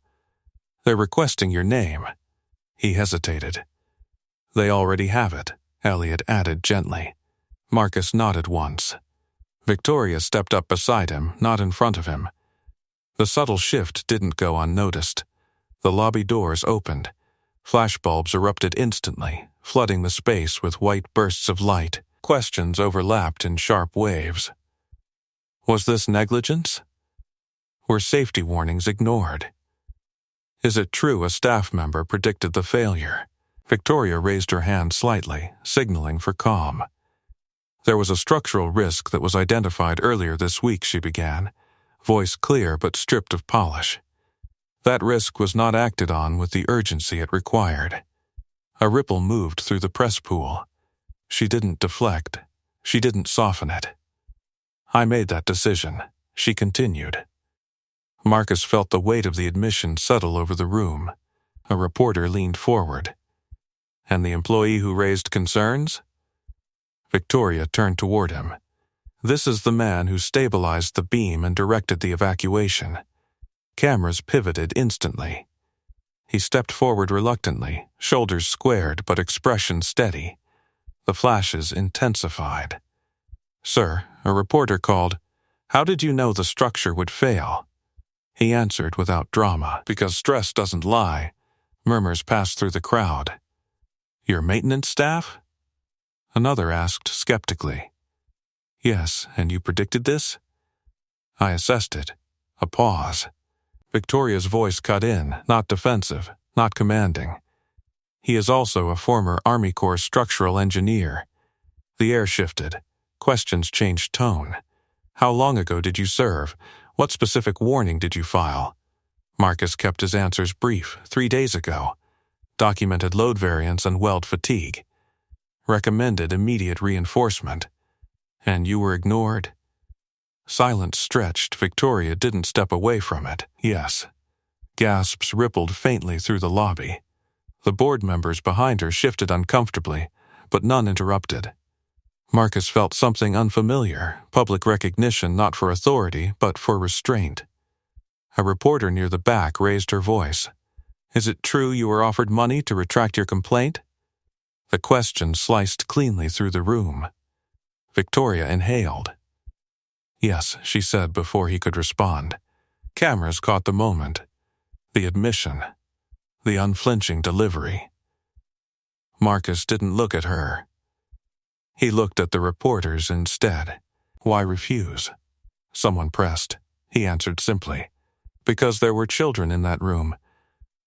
"They're requesting your name." He hesitated. "They already have it," Elliot added gently. Marcus nodded once. Victoria stepped up beside him, not in front of him. The subtle shift didn't go unnoticed. The lobby doors opened. Flashbulbs erupted instantly, flooding the space with white bursts of light. Questions overlapped in sharp waves. Was this negligence? Were safety warnings ignored? Is it true a staff member predicted the failure? Victoria raised her hand slightly, signaling for calm. "There was a structural risk that was identified earlier this week," she began, voice clear but stripped of polish. "That risk was not acted on with the urgency it required." A ripple moved through the press pool. She didn't deflect. She didn't soften it. "I made that decision," she continued. Marcus felt the weight of the admission settle over the room. A reporter leaned forward. "And the employee who raised concerns?" Victoria turned toward him. "This is the man who stabilized the beam and directed the evacuation." Cameras pivoted instantly. He stepped forward reluctantly, shoulders squared but expression steady. The flashes intensified. "Sir," a reporter called, "how did you know the structure would fail?" He answered without drama. "Because stress doesn't lie." Murmurs passed through the crowd. "Your maintenance staff?" Another asked skeptically. "Yes, and you predicted this?" "I assessed it." A pause. Victoria's voice cut in, not defensive, not commanding. "He is also a former Army Corps structural engineer." The air shifted. Questions changed tone. "How long ago did you serve? What specific warning did you file?" Marcus kept his answers brief. 3 days ago. Documented load variance and weld fatigue. Recommended immediate reinforcement. And you were ignored? Silence stretched. Victoria didn't step away from it. "Yes." Gasps rippled faintly through the lobby. The board members behind her shifted uncomfortably, but none interrupted. Marcus felt something unfamiliar, public recognition not for authority, but for restraint. A reporter near the back raised her voice. "Is it true you were offered money to retract your complaint?" The question sliced cleanly through the room. Victoria inhaled. "Yes," she said before he could respond. Cameras caught the moment. The admission. The unflinching delivery. Marcus didn't look at her. He looked at the reporters instead. "Why refuse?" Someone pressed. He answered simply. "Because there were children in that room."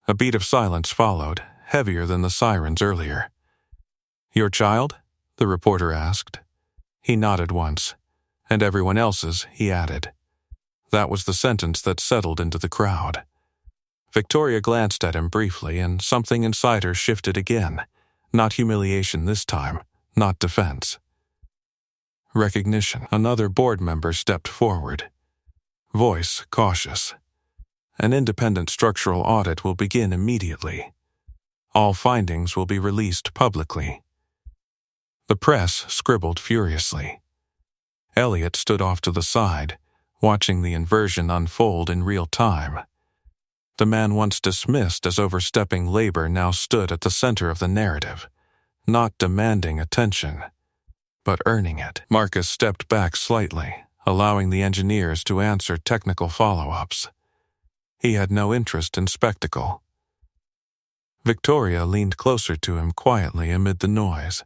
A beat of silence followed, heavier than the sirens earlier. "Your child?" the reporter asked. He nodded once. "And everyone else's," he added. That was the sentence that settled into the crowd. Victoria glanced at him briefly, and something inside her shifted again. Not humiliation this time, not defense. Recognition. Another board member stepped forward. Voice cautious. "An independent structural audit will begin immediately. All findings will be released publicly." The press scribbled furiously. Elliot stood off to the side, watching the inversion unfold in real time. The man once dismissed as overstepping labor now stood at the center of the narrative, not demanding attention, but earning it. Marcus stepped back slightly, allowing the engineers to answer technical follow-ups. He had no interest in spectacle. Victoria leaned closer to him quietly amid the noise.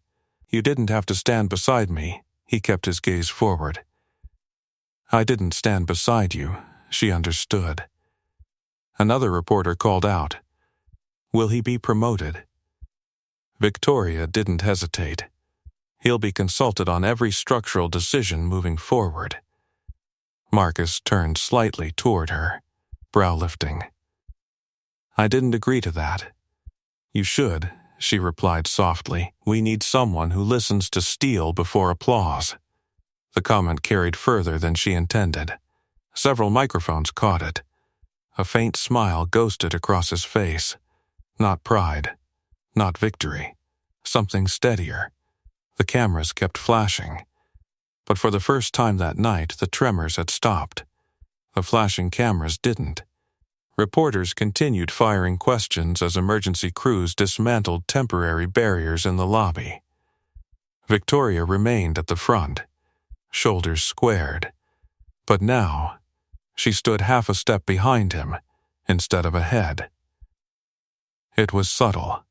"You didn't have to stand beside me," he kept his gaze forward. "I didn't stand beside you," she understood. Another reporter called out, "Will he be promoted?" Victoria didn't hesitate. "He'll be consulted on every structural decision moving forward." Marcus turned slightly toward her, brow lifting. "I didn't agree to that." "You should," she replied softly. "We need someone who listens to steel before applause." The comment carried further than she intended. Several microphones caught it. A faint smile ghosted across his face. Not pride, not victory, something steadier. The cameras kept flashing. But for the first time that night, the tremors had stopped. The flashing cameras didn't. Reporters continued firing questions as emergency crews dismantled temporary barriers in the lobby. Victoria remained at the front, shoulders squared. But now, she stood half a step behind him instead of ahead. It was subtle.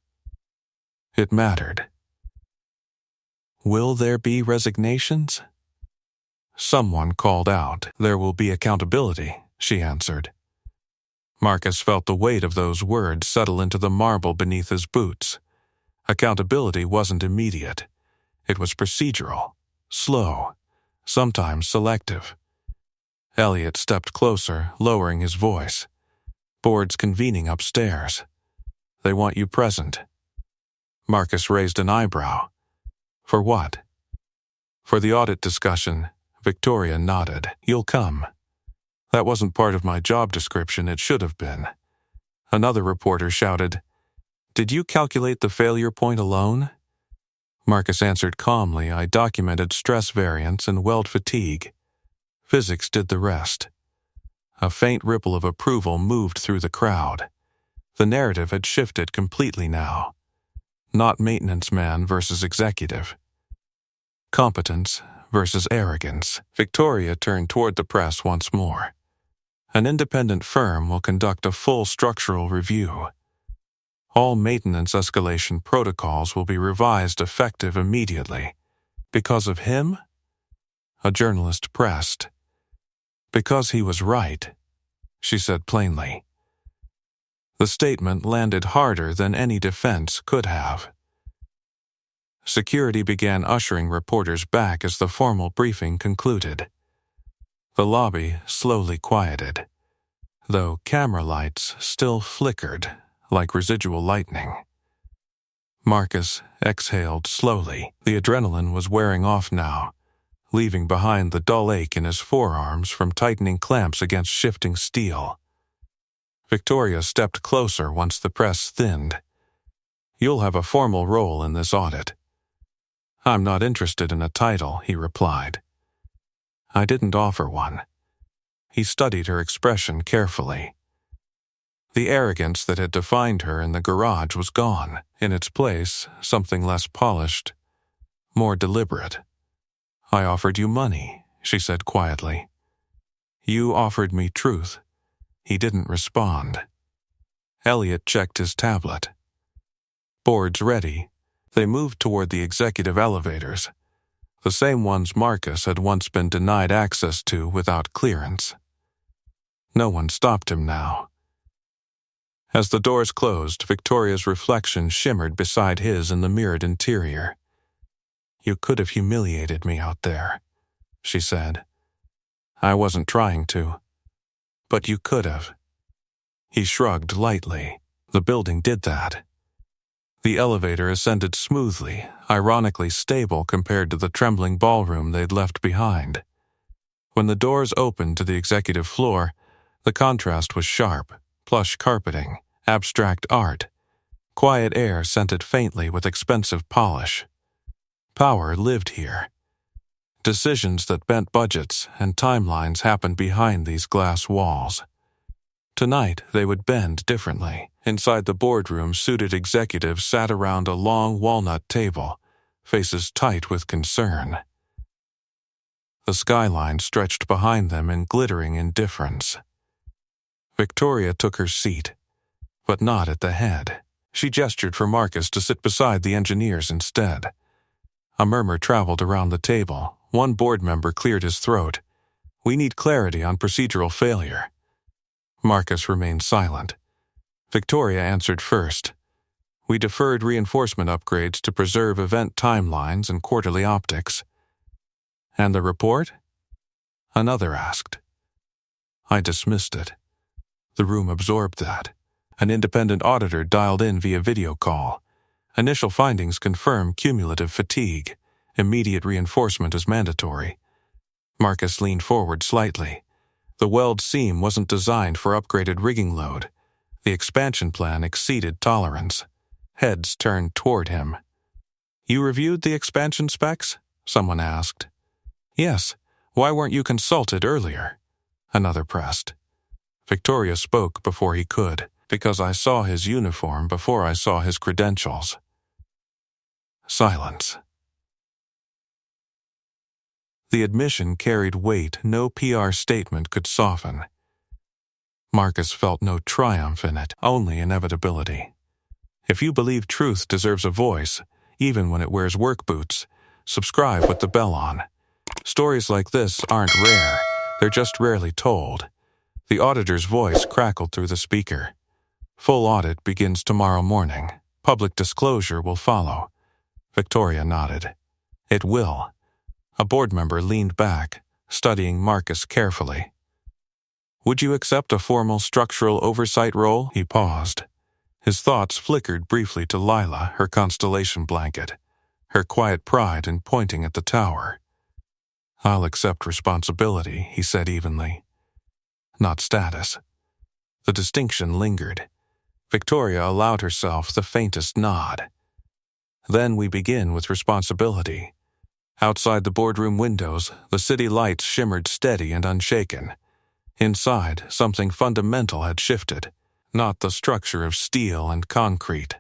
It mattered. "Will there be resignations?" Someone called out. "There will be accountability," she answered. Marcus felt the weight of those words settle into the marble beneath his boots. Accountability wasn't immediate. It was procedural, slow, sometimes selective. Elliot stepped closer, lowering his voice. "Board's convening upstairs. They want you present." Marcus raised an eyebrow. "For what?" "For the audit discussion." Victoria nodded. "You'll come." "That wasn't part of my job description. It should have been." Another reporter shouted, "Did you calculate the failure point alone?" Marcus answered calmly, "I documented stress variance and weld fatigue. Physics did the rest." A faint ripple of approval moved through the crowd. The narrative had shifted completely now. Not maintenance man versus executive. Competence versus arrogance. Victoria turned toward the press once more. "An independent firm will conduct a full structural review. All maintenance escalation protocols will be revised effective immediately." "Because of him?" A journalist pressed. "Because he was right," she said plainly. The statement landed harder than any defense could have. Security began ushering reporters back as the formal briefing concluded. The lobby slowly quieted, though camera lights still flickered like residual lightning. Marcus exhaled slowly. The adrenaline was wearing off now, leaving behind the dull ache in his forearms from tightening clamps against shifting steel. Victoria stepped closer once the press thinned. "You'll have a formal role in this audit." "I'm not interested in a title," he replied. "I didn't offer one." He studied her expression carefully. The arrogance that had defined her in the garage was gone. In its place, something less polished, more deliberate. "I offered you money," she said quietly. "You offered me truth." He didn't respond. Elliot checked his tablet. "Board's ready." They moved toward the executive elevators, the same ones Marcus had once been denied access to without clearance. No one stopped him now. As the doors closed, Victoria's reflection shimmered beside his in the mirrored interior. "You could have humiliated me out there," she said. "I wasn't trying to. But you could have." He shrugged lightly. The building did that. The elevator ascended smoothly, ironically stable compared to the trembling ballroom they'd left behind. When the doors opened to the executive floor, the contrast was sharp: plush carpeting, abstract art, quiet air scented faintly with expensive polish. Power lived here. Decisions that bent budgets and timelines happened behind these glass walls. Tonight, they would bend differently. Inside the boardroom, suited executives sat around a long walnut table, faces tight with concern. The skyline stretched behind them in glittering indifference. Victoria took her seat, but not at the head. She gestured for Marcus to sit beside the engineers instead. A murmur traveled around the table. One board member cleared his throat. "We need clarity on procedural failure." Marcus remained silent. Victoria answered first. "We deferred reinforcement upgrades to preserve event timelines and quarterly optics." "And the report?" Another asked. I dismissed it. The room absorbed that. An independent auditor dialed in via video call. Initial findings confirm cumulative fatigue. Immediate reinforcement is mandatory. Marcus leaned forward slightly. The weld seam wasn't designed for upgraded rigging load. The expansion plan exceeded tolerance. Heads turned toward him. "You reviewed the expansion specs?" someone asked. "Yes. Why weren't you consulted earlier?" Another pressed. Victoria spoke before he could, because I saw his uniform before I saw his credentials. Silence. The admission carried weight no PR statement could soften. Marcus felt no triumph in it, only inevitability. If you believe truth deserves a voice, even when it wears work boots, subscribe with the bell on. Stories like this aren't rare, they're just rarely told. The auditor's voice crackled through the speaker. "Full audit begins tomorrow morning. Public disclosure will follow." Victoria nodded. "It will." A board member leaned back, studying Marcus carefully. "Would you accept a formal structural oversight role?" He paused. His thoughts flickered briefly to Lila, her constellation blanket, her quiet pride in pointing at the tower. "I'll accept responsibility," he said evenly. "Not status." The distinction lingered. Victoria allowed herself the faintest nod. "Then we begin with responsibility." Outside the boardroom windows, the city lights shimmered steady and unshaken. Inside, something fundamental had shifted, not the structure of steel and concrete.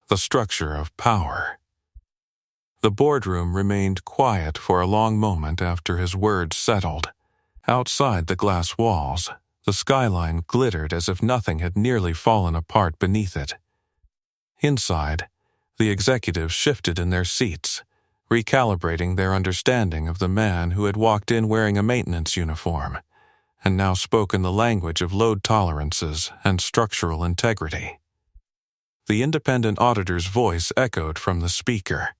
The structure of power. The boardroom remained quiet for a long moment after his words settled. Outside the glass walls, the skyline glittered as if nothing had nearly fallen apart beneath it. Inside, the executives shifted in their seats, recalibrating their understanding of the man who had walked in wearing a maintenance uniform, and now spoke in the language of load tolerances and structural integrity. The independent auditor's voice echoed from the speaker.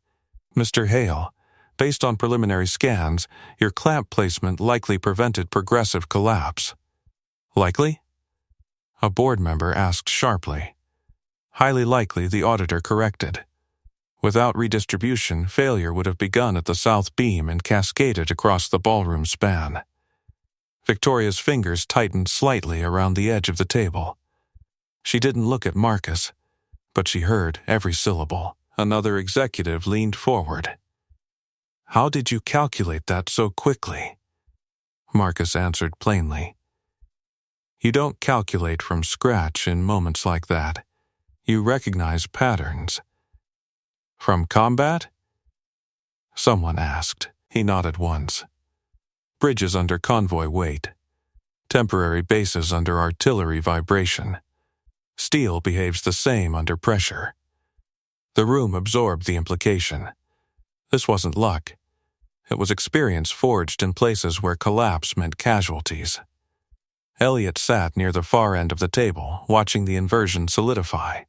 "Mr. Hale, based on preliminary scans, your clamp placement likely prevented progressive collapse." "Likely?" A board member asked sharply. "Highly likely," the auditor corrected. "Without redistribution, failure would have begun at the south beam and cascaded across the ballroom span." Victoria's fingers tightened slightly around the edge of the table. She didn't look at Marcus, but she heard every syllable. Another executive leaned forward. "How did you calculate that so quickly?" Marcus answered plainly. "You don't calculate from scratch in moments like that. You recognize patterns." "From combat?" someone asked. He nodded once. "Bridges under convoy weight. Temporary bases under artillery vibration. Steel behaves the same under pressure." The room absorbed the implication. This wasn't luck. It was experience forged in places where collapse meant casualties. Elliot sat near the far end of the table, watching the inversion solidify.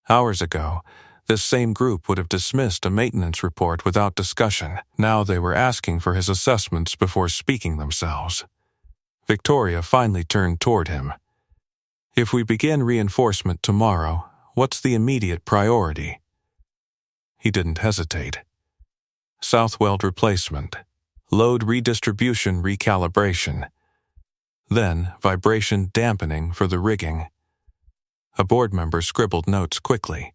Hours ago, this same group would have dismissed a maintenance report without discussion. Now they were asking for his assessments before speaking themselves. Victoria finally turned toward him. "If we begin reinforcement tomorrow, what's the immediate priority?" He didn't hesitate. South weld replacement, load redistribution recalibration, then vibration dampening for the rigging. A board member scribbled notes quickly.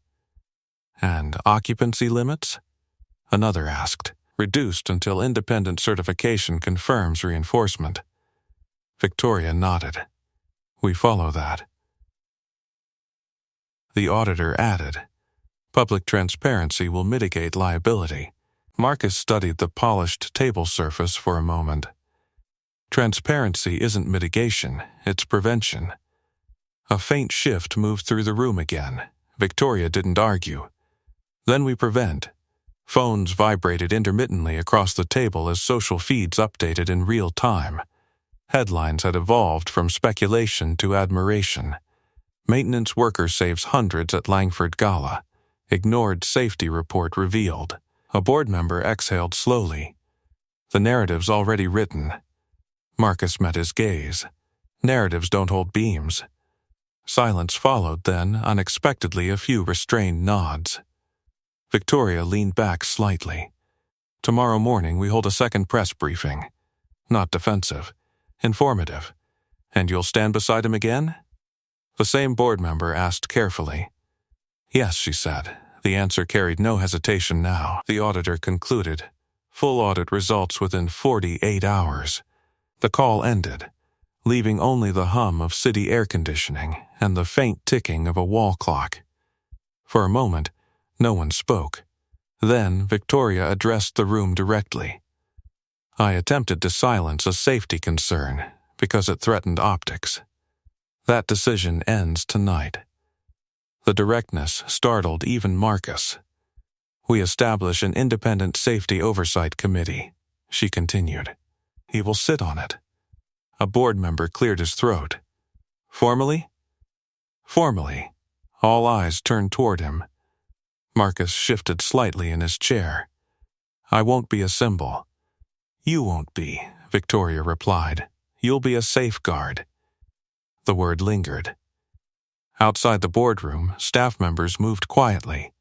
"And occupancy limits?" Another asked. Reduced until independent certification confirms reinforcement. Victoria nodded. We follow that. The auditor added. Public transparency will mitigate liability. Marcus studied the polished table surface for a moment. Transparency isn't mitigation, it's prevention. A faint shift moved through the room again. Victoria didn't argue. Then we prevent. Phones vibrated intermittently across the table as social feeds updated in real time. Headlines had evolved from speculation to admiration. Maintenance worker saves hundreds at Langford Gala. Ignored safety report revealed. A board member exhaled slowly. The narrative's already written. Marcus met his gaze. Narratives don't hold beams. Silence followed, then, unexpectedly, a few restrained nods. Victoria leaned back slightly. Tomorrow morning we hold a second press briefing. Not defensive. Informative. And you'll stand beside him again? The same board member asked carefully. Yes, she said. The answer carried no hesitation now. The auditor concluded. Full audit results within 48 hours. The call ended, leaving only the hum of city air conditioning and the faint ticking of a wall clock. For a moment, no one spoke. Then Victoria addressed the room directly. I attempted to silence a safety concern because it threatened optics. That decision ends tonight. The directness startled even Marcus. We establish an independent safety oversight committee, she continued. He will sit on it. A board member cleared his throat. Formally? Formally. All eyes turned toward him. Marcus shifted slightly in his chair. I won't be a symbol. You won't be, Victoria replied. You'll be a safeguard. The word lingered. Outside the boardroom, staff members moved quietly,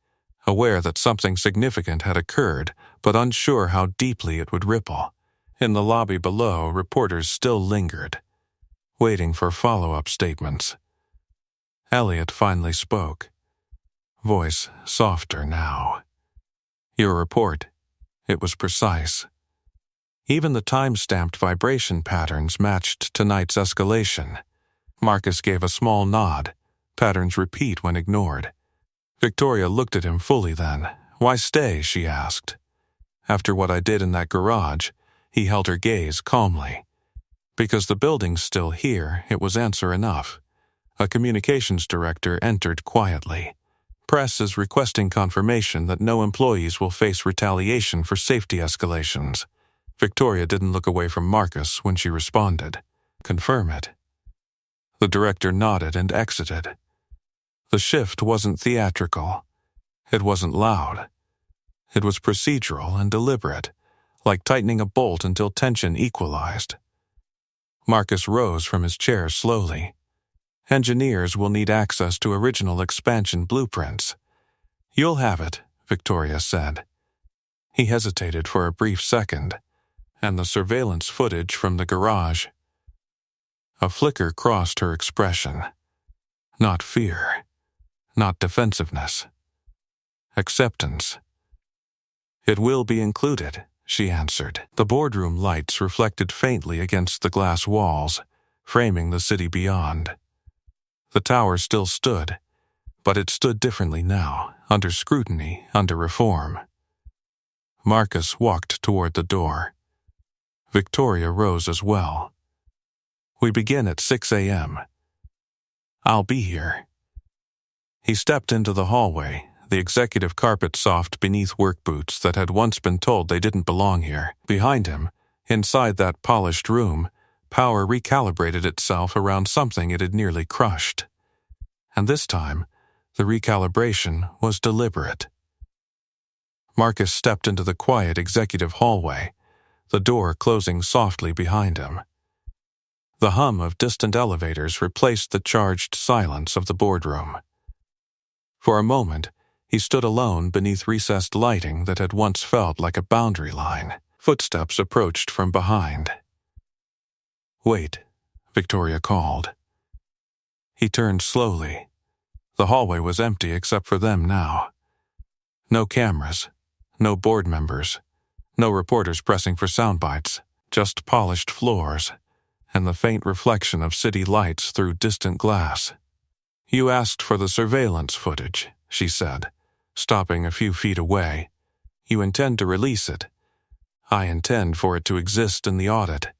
aware that something significant had occurred, but unsure how deeply it would ripple. In the lobby below, reporters still lingered, waiting for follow-up statements. Elliot finally spoke. Voice softer now. Your report. It was precise. Even the time-stamped vibration patterns matched tonight's escalation. Marcus gave a small nod. Patterns repeat when ignored. Victoria looked at him fully then. Why stay, she asked. After what I did in that garage, he held her gaze calmly. Because the building's still here, it was answer enough. A communications director entered quietly. Press is requesting confirmation that no employees will face retaliation for safety escalations. Victoria didn't look away from Marcus when she responded. Confirm it. The director nodded and exited. The shift wasn't theatrical. It wasn't loud. It was procedural and deliberate, like tightening a bolt until tension equalized. Marcus rose from his chair slowly. Engineers will need access to original expansion blueprints. You'll have it, Victoria said. He hesitated for a brief second, and the surveillance footage from the garage. A flicker crossed her expression. Not fear. Not defensiveness. Acceptance. It will be included, she answered. The boardroom lights reflected faintly against the glass walls, framing the city beyond. The tower still stood, but it stood differently now, under scrutiny, under reform. Marcus walked toward the door. Victoria rose as well. We begin at 6 a.m. I'll be here. He stepped into the hallway, the executive carpet soft beneath work boots that had once been told they didn't belong here. Behind him, inside that polished room, power recalibrated itself around something it had nearly crushed. And this time, the recalibration was deliberate. Marcus stepped into the quiet executive hallway, the door closing softly behind him. The hum of distant elevators replaced the charged silence of the boardroom. For a moment, he stood alone beneath recessed lighting that had once felt like a boundary line. Footsteps approached from behind. Wait, Victoria called. He turned slowly. The hallway was empty except for them now. No cameras, No board members. No reporters pressing for sound bites. Just polished floors and the faint reflection of city lights through distant glass. "You asked for the surveillance footage," she said, stopping a few feet away. "You intend to release it. I intend for it to exist in the audit.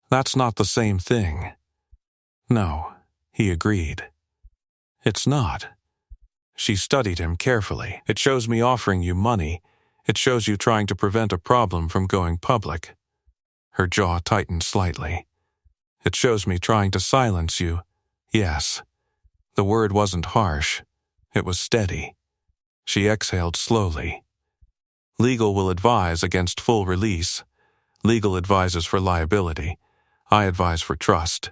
That's not the same thing." "No," he agreed. "It's not." She studied him carefully. "It shows me offering you money. It shows you trying to prevent a problem from going public." Her jaw tightened slightly. "It shows me trying to silence you." Yes. The word wasn't harsh. It was steady. She exhaled slowly. "Legal will advise against full release. Legal advises for liability. I advise for trust."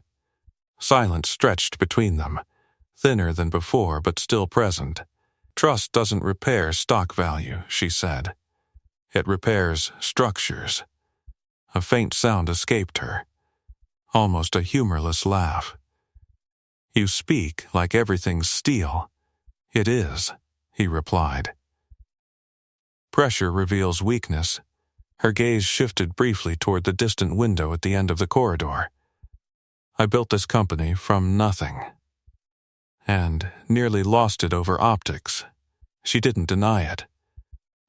Silence stretched between them, thinner than before but still present. "Trust doesn't repair stock value," she said. "It repairs structures." A faint sound escaped her, almost a humorless laugh. "You speak like everything's steel." "It is," he replied. Pressure reveals weakness. Her gaze shifted briefly toward the distant window at the end of the corridor. "I built this company from nothing, and nearly lost it over optics." She didn't deny it.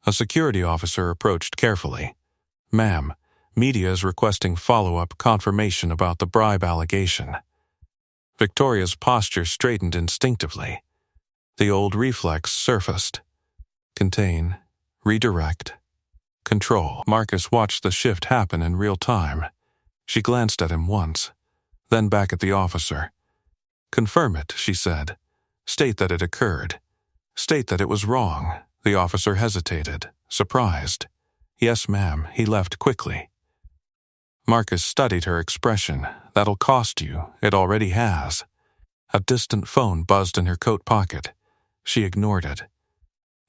A security officer approached carefully. "Ma'am, media is requesting follow-up confirmation about the bribe allegation." Victoria's posture straightened instinctively. The old reflex surfaced. Contain, redirect, control. Marcus watched the shift happen in real time. She glanced at him once, then back at the officer. "Confirm it," she said. "State that it occurred. State that it was wrong." The officer hesitated, surprised. "Yes, ma'am." He left quickly. Marcus studied her expression. "That'll cost you. It already has." A distant phone buzzed in her coat pocket. She ignored it.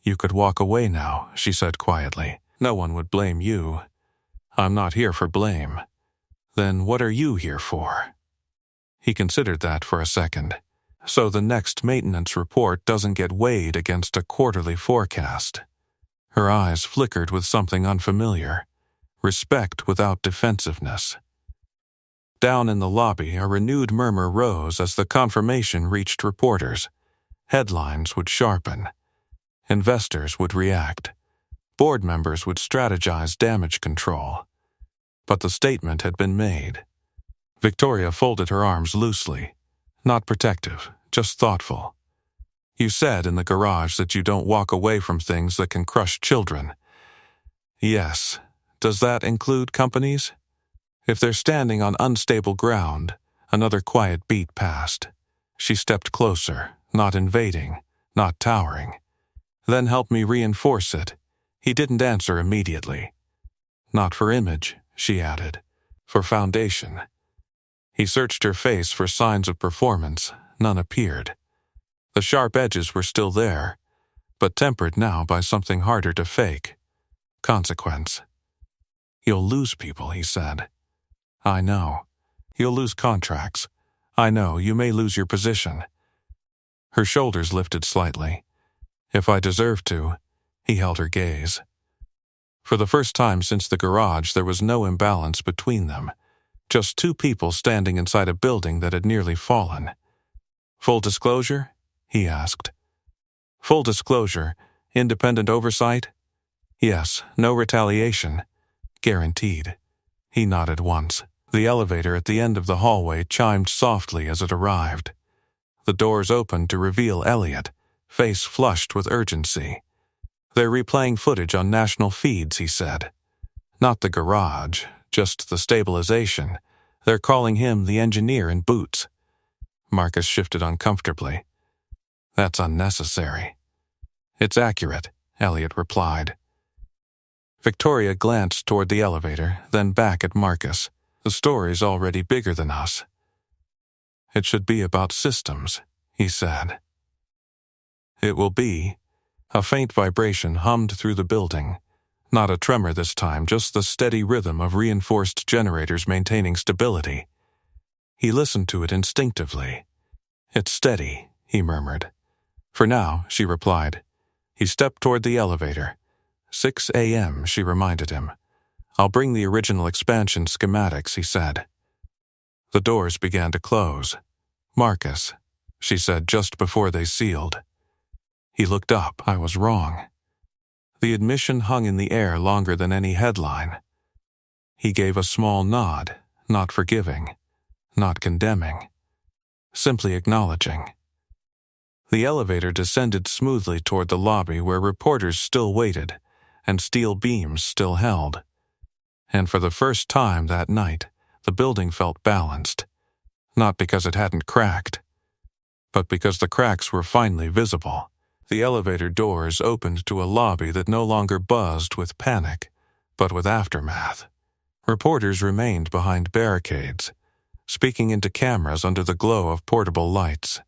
"You could walk away now," she said quietly. "No one would blame you." "I'm not here for blame." "Then what are you here for?" He considered that for a second. "So the next maintenance report doesn't get weighed against a quarterly forecast." Her eyes flickered with something unfamiliar. Respect without defensiveness. Down in the lobby, a renewed murmur rose as the confirmation reached reporters. Headlines would sharpen. Investors would react. Board members would strategize damage control. But the statement had been made. Victoria folded her arms loosely. Not protective, just thoughtful. "You said in the garage that you don't walk away from things that can crush children." "Yes. Does that include companies?" "If they're standing on unstable ground." Another quiet beat passed. She stepped closer, not invading, not towering. "Then help me reinforce it." He didn't answer immediately. "Not for image," she added. "For foundation." He searched her face for signs of performance. None appeared. The sharp edges were still there, but tempered now by something harder to fake. Consequence. "You'll lose people," he said. "I know. You'll lose contracts. I know. You may lose your position." Her shoulders lifted slightly. "If I deserve to," he held her gaze. For the first time since the garage, there was no imbalance between them. Just two people standing inside a building that had nearly fallen. "Full disclosure?" he asked. "Full disclosure. Independent oversight?" "Yes. No retaliation." "Guaranteed." He nodded once. The elevator at the end of the hallway chimed softly as it arrived. The doors opened to reveal Elliot, face flushed with urgency. "They're replaying footage on national feeds," he said. "Not the garage, just the stabilization. They're calling him the engineer in boots." Marcus shifted uncomfortably. "That's unnecessary." "It's accurate," Elliot replied. Victoria glanced toward the elevator, then back at Marcus. "The story's already bigger than us." "It should be about systems," he said. "It will be." A faint vibration hummed through the building. Not a tremor this time, just the steady rhythm of reinforced generators maintaining stability. He listened to it instinctively. "It's steady," he murmured. "For now," she replied. He stepped toward the elevator. 6 a.m., she reminded him. I'll bring the original expansion schematics, he said. The doors began to close. Marcus, she said just before they sealed. He looked up. I was wrong. The admission hung in the air longer than any headline. He gave a small nod, not forgiving, not condemning, simply acknowledging. The elevator descended smoothly toward the lobby where reporters still waited and steel beams still held. And for the first time that night, the building felt balanced, not because it hadn't cracked, but because the cracks were finally visible. The elevator doors opened to a lobby that no longer buzzed with panic, but with aftermath. Reporters remained behind barricades, speaking into cameras under the glow of portable lights.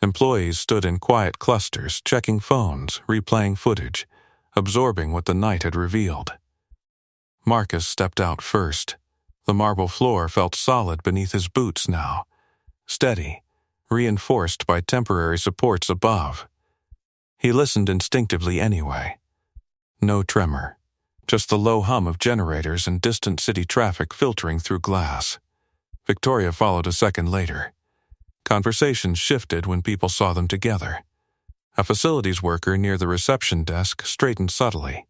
Employees stood in quiet clusters, checking phones, replaying footage, absorbing what the night had revealed. Marcus stepped out first. The marble floor felt solid beneath his boots now, steady, reinforced by temporary supports above. He listened instinctively anyway. No tremor, just the low hum of generators and distant city traffic filtering through glass. Victoria followed a second later. Conversations shifted when people saw them together. A facilities worker near the reception desk straightened subtly.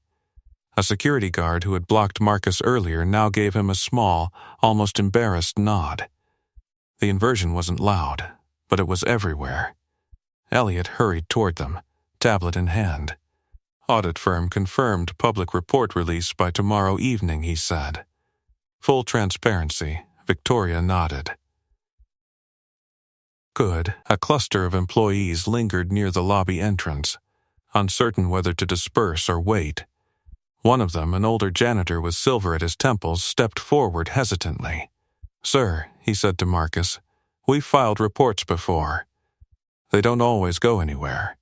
A security guard who had blocked Marcus earlier now gave him a small, almost embarrassed nod. The inversion wasn't loud, but it was everywhere. Elliot hurried toward them, tablet in hand. Audit firm confirmed public report release by tomorrow evening, he said. Full transparency, Victoria nodded. Good. A cluster of employees lingered near the lobby entrance, uncertain whether to disperse or wait. One of them, an older janitor with silver at his temples, stepped forward hesitantly. Sir, he said to Marcus, we've filed reports before. They don't always go anywhere.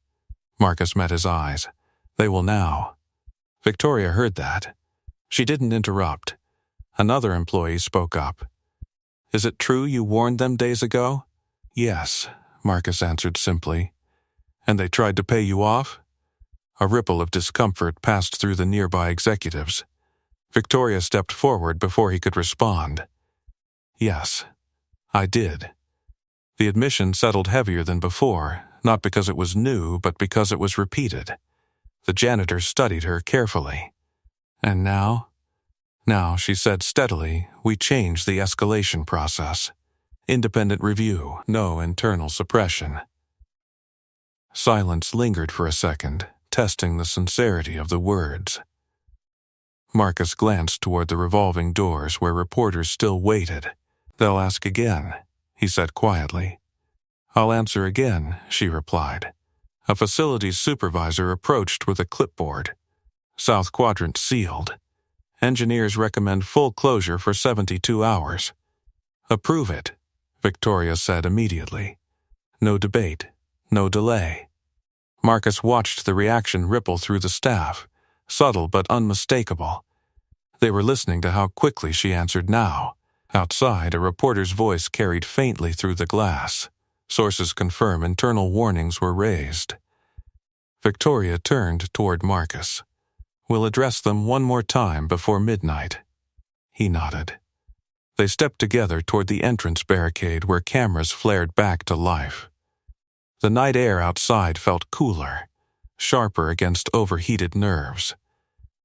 Marcus met his eyes. They will now. Victoria heard that. She didn't interrupt. Another employee spoke up. Is it true you warned them days ago? Yes, Marcus answered simply. And they tried to pay you off? A ripple of discomfort passed through the nearby executives. Victoria stepped forward before he could respond. Yes, I did. The admission settled heavier than before, not because it was new, but because it was repeated. The janitor studied her carefully. And now? Now, she said steadily, we changed the escalation process. Independent review, no internal suppression. Silence lingered for a second, testing the sincerity of the words. Marcus glanced toward the revolving doors where reporters still waited. They'll ask again, he said quietly. I'll answer again, she replied. A facilities supervisor approached with a clipboard. South quadrant sealed. Engineers recommend full closure for 72 hours. Approve it, Victoria said immediately. No debate, no delay. Marcus watched the reaction ripple through the staff, subtle but unmistakable. They were listening to how quickly she answered now. Outside, a reporter's voice carried faintly through the glass. Sources confirm internal warnings were raised. Victoria turned toward Marcus. We'll address them one more time before midnight. He nodded. They stepped together toward the entrance barricade where cameras flared back to life. The night air outside felt cooler, sharper against overheated nerves.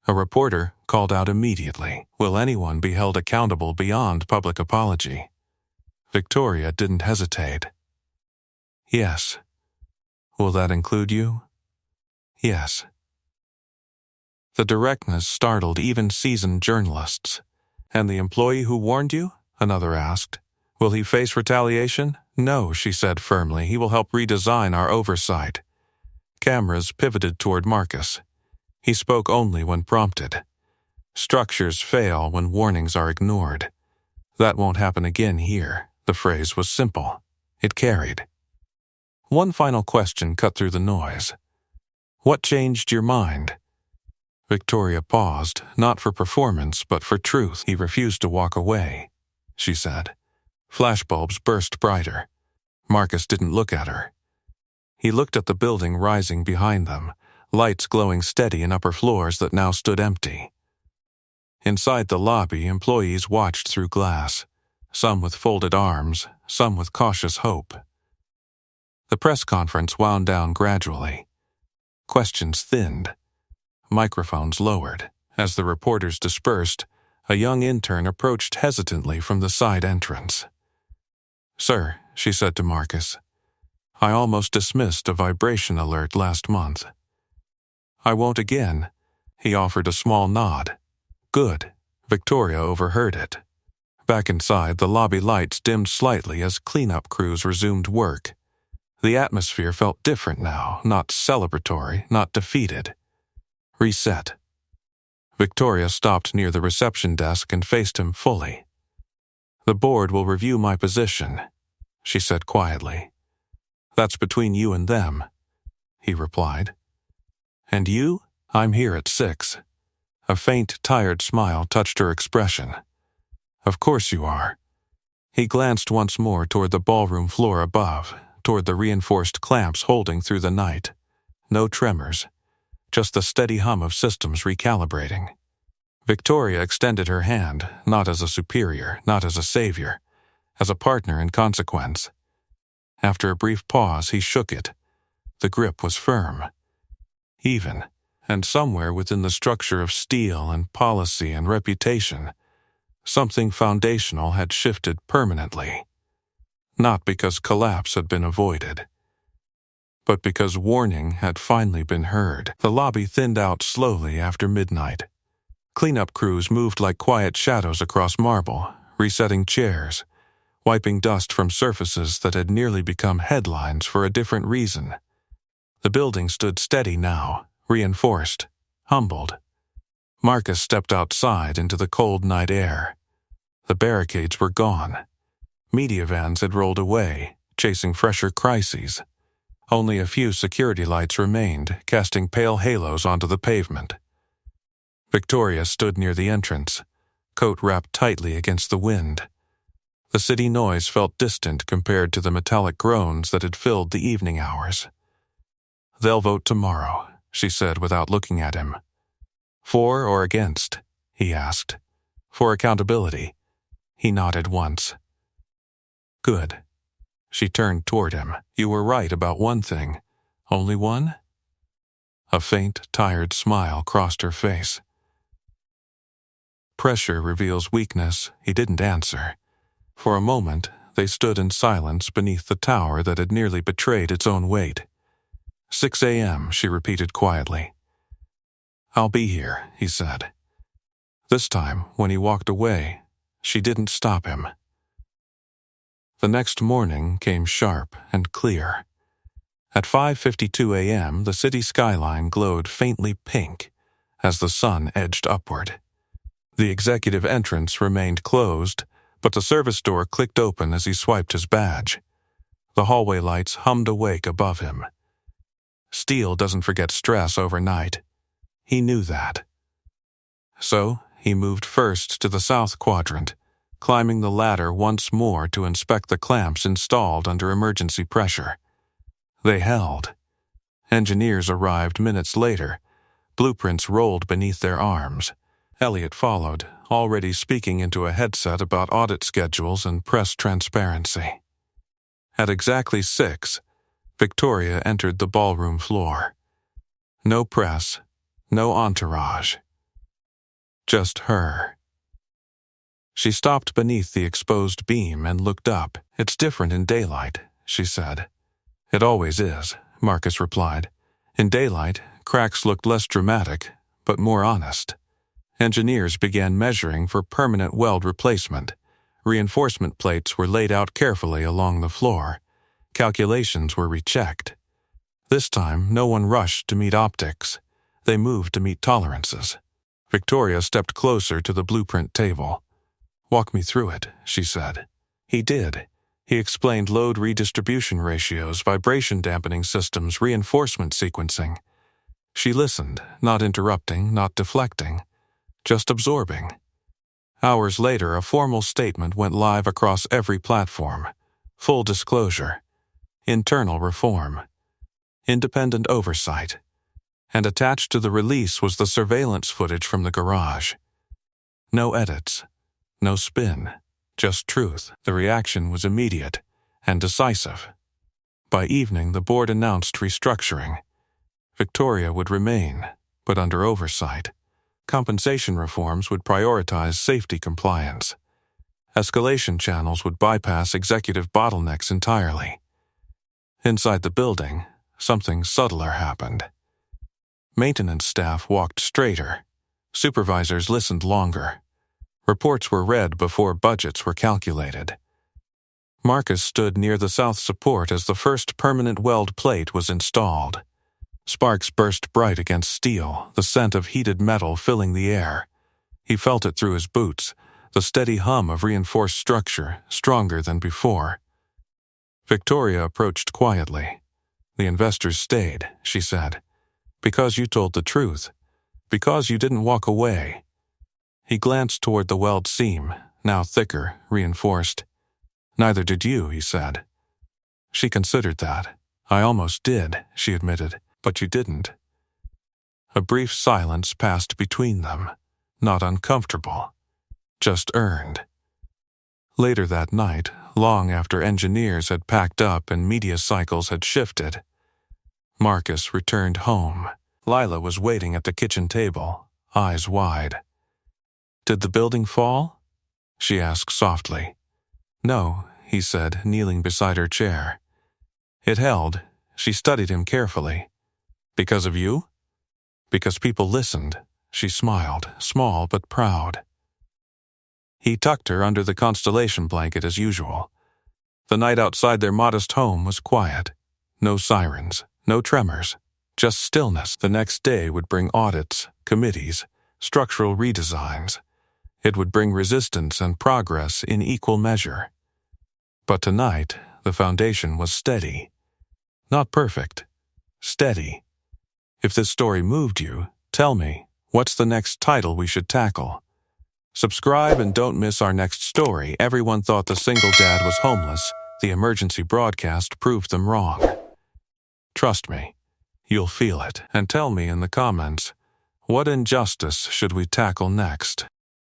A reporter called out immediately, will anyone be held accountable beyond public apology? Victoria didn't hesitate. Yes. Will that include you? Yes. The directness startled even seasoned journalists. And the employee who warned you? Another asked. Will he face retaliation? No, she said firmly. He will help redesign our oversight. Cameras pivoted toward Marcus. He spoke only when prompted. Structures fail when warnings are ignored. That won't happen again here. The phrase was simple. It carried. One final question cut through the noise. What changed your mind? Victoria paused, not for performance, but for truth. He refused to walk away, she said. Flashbulbs burst brighter. Marcus didn't look at her. He looked at the building rising behind them, lights glowing steady in upper floors that now stood empty. Inside the lobby, employees watched through glass, some with folded arms, some with cautious hope. The press conference wound down gradually. Questions thinned. Microphones lowered. As the reporters dispersed, a young intern approached hesitantly from the side entrance. "Sir," she said to Marcus, "I almost dismissed a vibration alert last month." "I won't again." He offered a small nod. "Good." Victoria overheard it. Back inside, the lobby lights dimmed slightly as cleanup crews resumed work. The atmosphere felt different now, not celebratory, not defeated. Reset. Victoria stopped near the reception desk and faced him fully. "The board will review my position," she said quietly. "That's between you and them," he replied. "And you? I'm here at 6. A faint, tired smile touched her expression. "Of course you are." He glanced once more toward the ballroom floor above, toward the reinforced clamps holding through the night. No tremors, just the steady hum of systems recalibrating. Victoria extended her hand, not as a superior, not as a savior, as a partner in consequence. After a brief pause, he shook it. The grip was firm, even, and somewhere within the structure of steel and policy and reputation, something foundational had shifted permanently. Not because collapse had been avoided, but because warning had finally been heard. The lobby thinned out slowly after midnight. Cleanup crews moved like quiet shadows across marble, resetting chairs, wiping dust from surfaces that had nearly become headlines for a different reason. The building stood steady now, reinforced, humbled. Marcus stepped outside into the cold night air. The barricades were gone. Media vans had rolled away, chasing fresher crises. Only a few security lights remained, casting pale halos onto the pavement. Victoria stood near the entrance, coat wrapped tightly against the wind. The city noise felt distant compared to the metallic groans that had filled the evening hours. "They'll vote tomorrow," she said without looking at him. "For or against?" he asked. "For accountability." He nodded once. "Good." She turned toward him. "You were right about one thing. Only one?" A faint, tired smile crossed her face. "Pressure reveals weakness." He didn't answer. For a moment, they stood in silence beneath the tower that had nearly betrayed its own weight. 6 a.m., she repeated quietly. "I'll be here," he said. This time, when he walked away, she didn't stop him. The next morning came sharp and clear. At 5:52 a.m., the city skyline glowed faintly pink as the sun edged upward. The executive entrance remained closed, but the service door clicked open as he swiped his badge. The hallway lights hummed awake above him. Steel doesn't forget stress overnight. He knew that. So, he moved first to the south quadrant, climbing the ladder once more to inspect the clamps installed under emergency pressure. They held. Engineers arrived minutes later. Blueprints rolled beneath their arms. Elliot followed, already speaking into a headset about audit schedules and press transparency. At exactly 6, Victoria entered the ballroom floor. No press, no entourage. Just her. She stopped beneath the exposed beam and looked up. "It's different in daylight," she said. "It always is," Marcus replied. In daylight, cracks looked less dramatic, but more honest. Engineers began measuring for permanent weld replacement. Reinforcement plates were laid out carefully along the floor. Calculations were rechecked. This time, no one rushed to meet optics. They moved to meet tolerances. Victoria stepped closer to the blueprint table. "Walk me through it," she said. He did. He explained load redistribution ratios, vibration dampening systems, reinforcement sequencing. She listened, not interrupting, not deflecting, just absorbing. Hours later, a formal statement went live across every platform. Full disclosure. Internal reform. Independent oversight. and attached to the release was the surveillance footage from the garage. No edits, no spin, just truth. The reaction was immediate and decisive. By evening, the board announced restructuring. Victoria would remain, but under oversight. Compensation reforms would prioritize safety compliance. Escalation channels would bypass executive bottlenecks entirely. Inside the building, something subtler happened. Maintenance staff walked straighter. Supervisors listened longer. Reports were read before budgets were calculated. Marcus stood near the south support as the first permanent weld plate was installed. Sparks burst bright against steel, the scent of heated metal filling the air. He felt it through his boots, the steady hum of reinforced structure, stronger than before. Victoria approached quietly. "The investors stayed," she said, "because you told the truth, because you didn't walk away." He glanced toward the weld seam, now thicker, reinforced. "Neither did you," he said. She considered that. "I almost did," she admitted, "but you didn't." A brief silence passed between them, not uncomfortable, just earned. Later that night, long after engineers had packed up and media cycles had shifted, Marcus returned home. Lila was waiting at the kitchen table, eyes wide. "Did the building fall?" she asked softly. "No," he said, kneeling beside her chair. It held. She studied him carefully. "Because of you?" "Because people listened." She smiled, small but proud. He tucked her under the constellation blanket as usual. The night outside their modest home was quiet. No sirens, no tremors, just stillness. The next day would bring audits, committees, structural redesigns. It would bring resistance and progress in equal measure. But tonight, the foundation was steady. Not perfect, steady. If this story moved you, tell me, what's the next title we should tackle? Subscribe and don't miss our next story. Everyone thought the single dad was homeless. The emergency broadcast proved them wrong. Trust me, you'll feel it. And tell me in the comments, what injustice should we tackle next?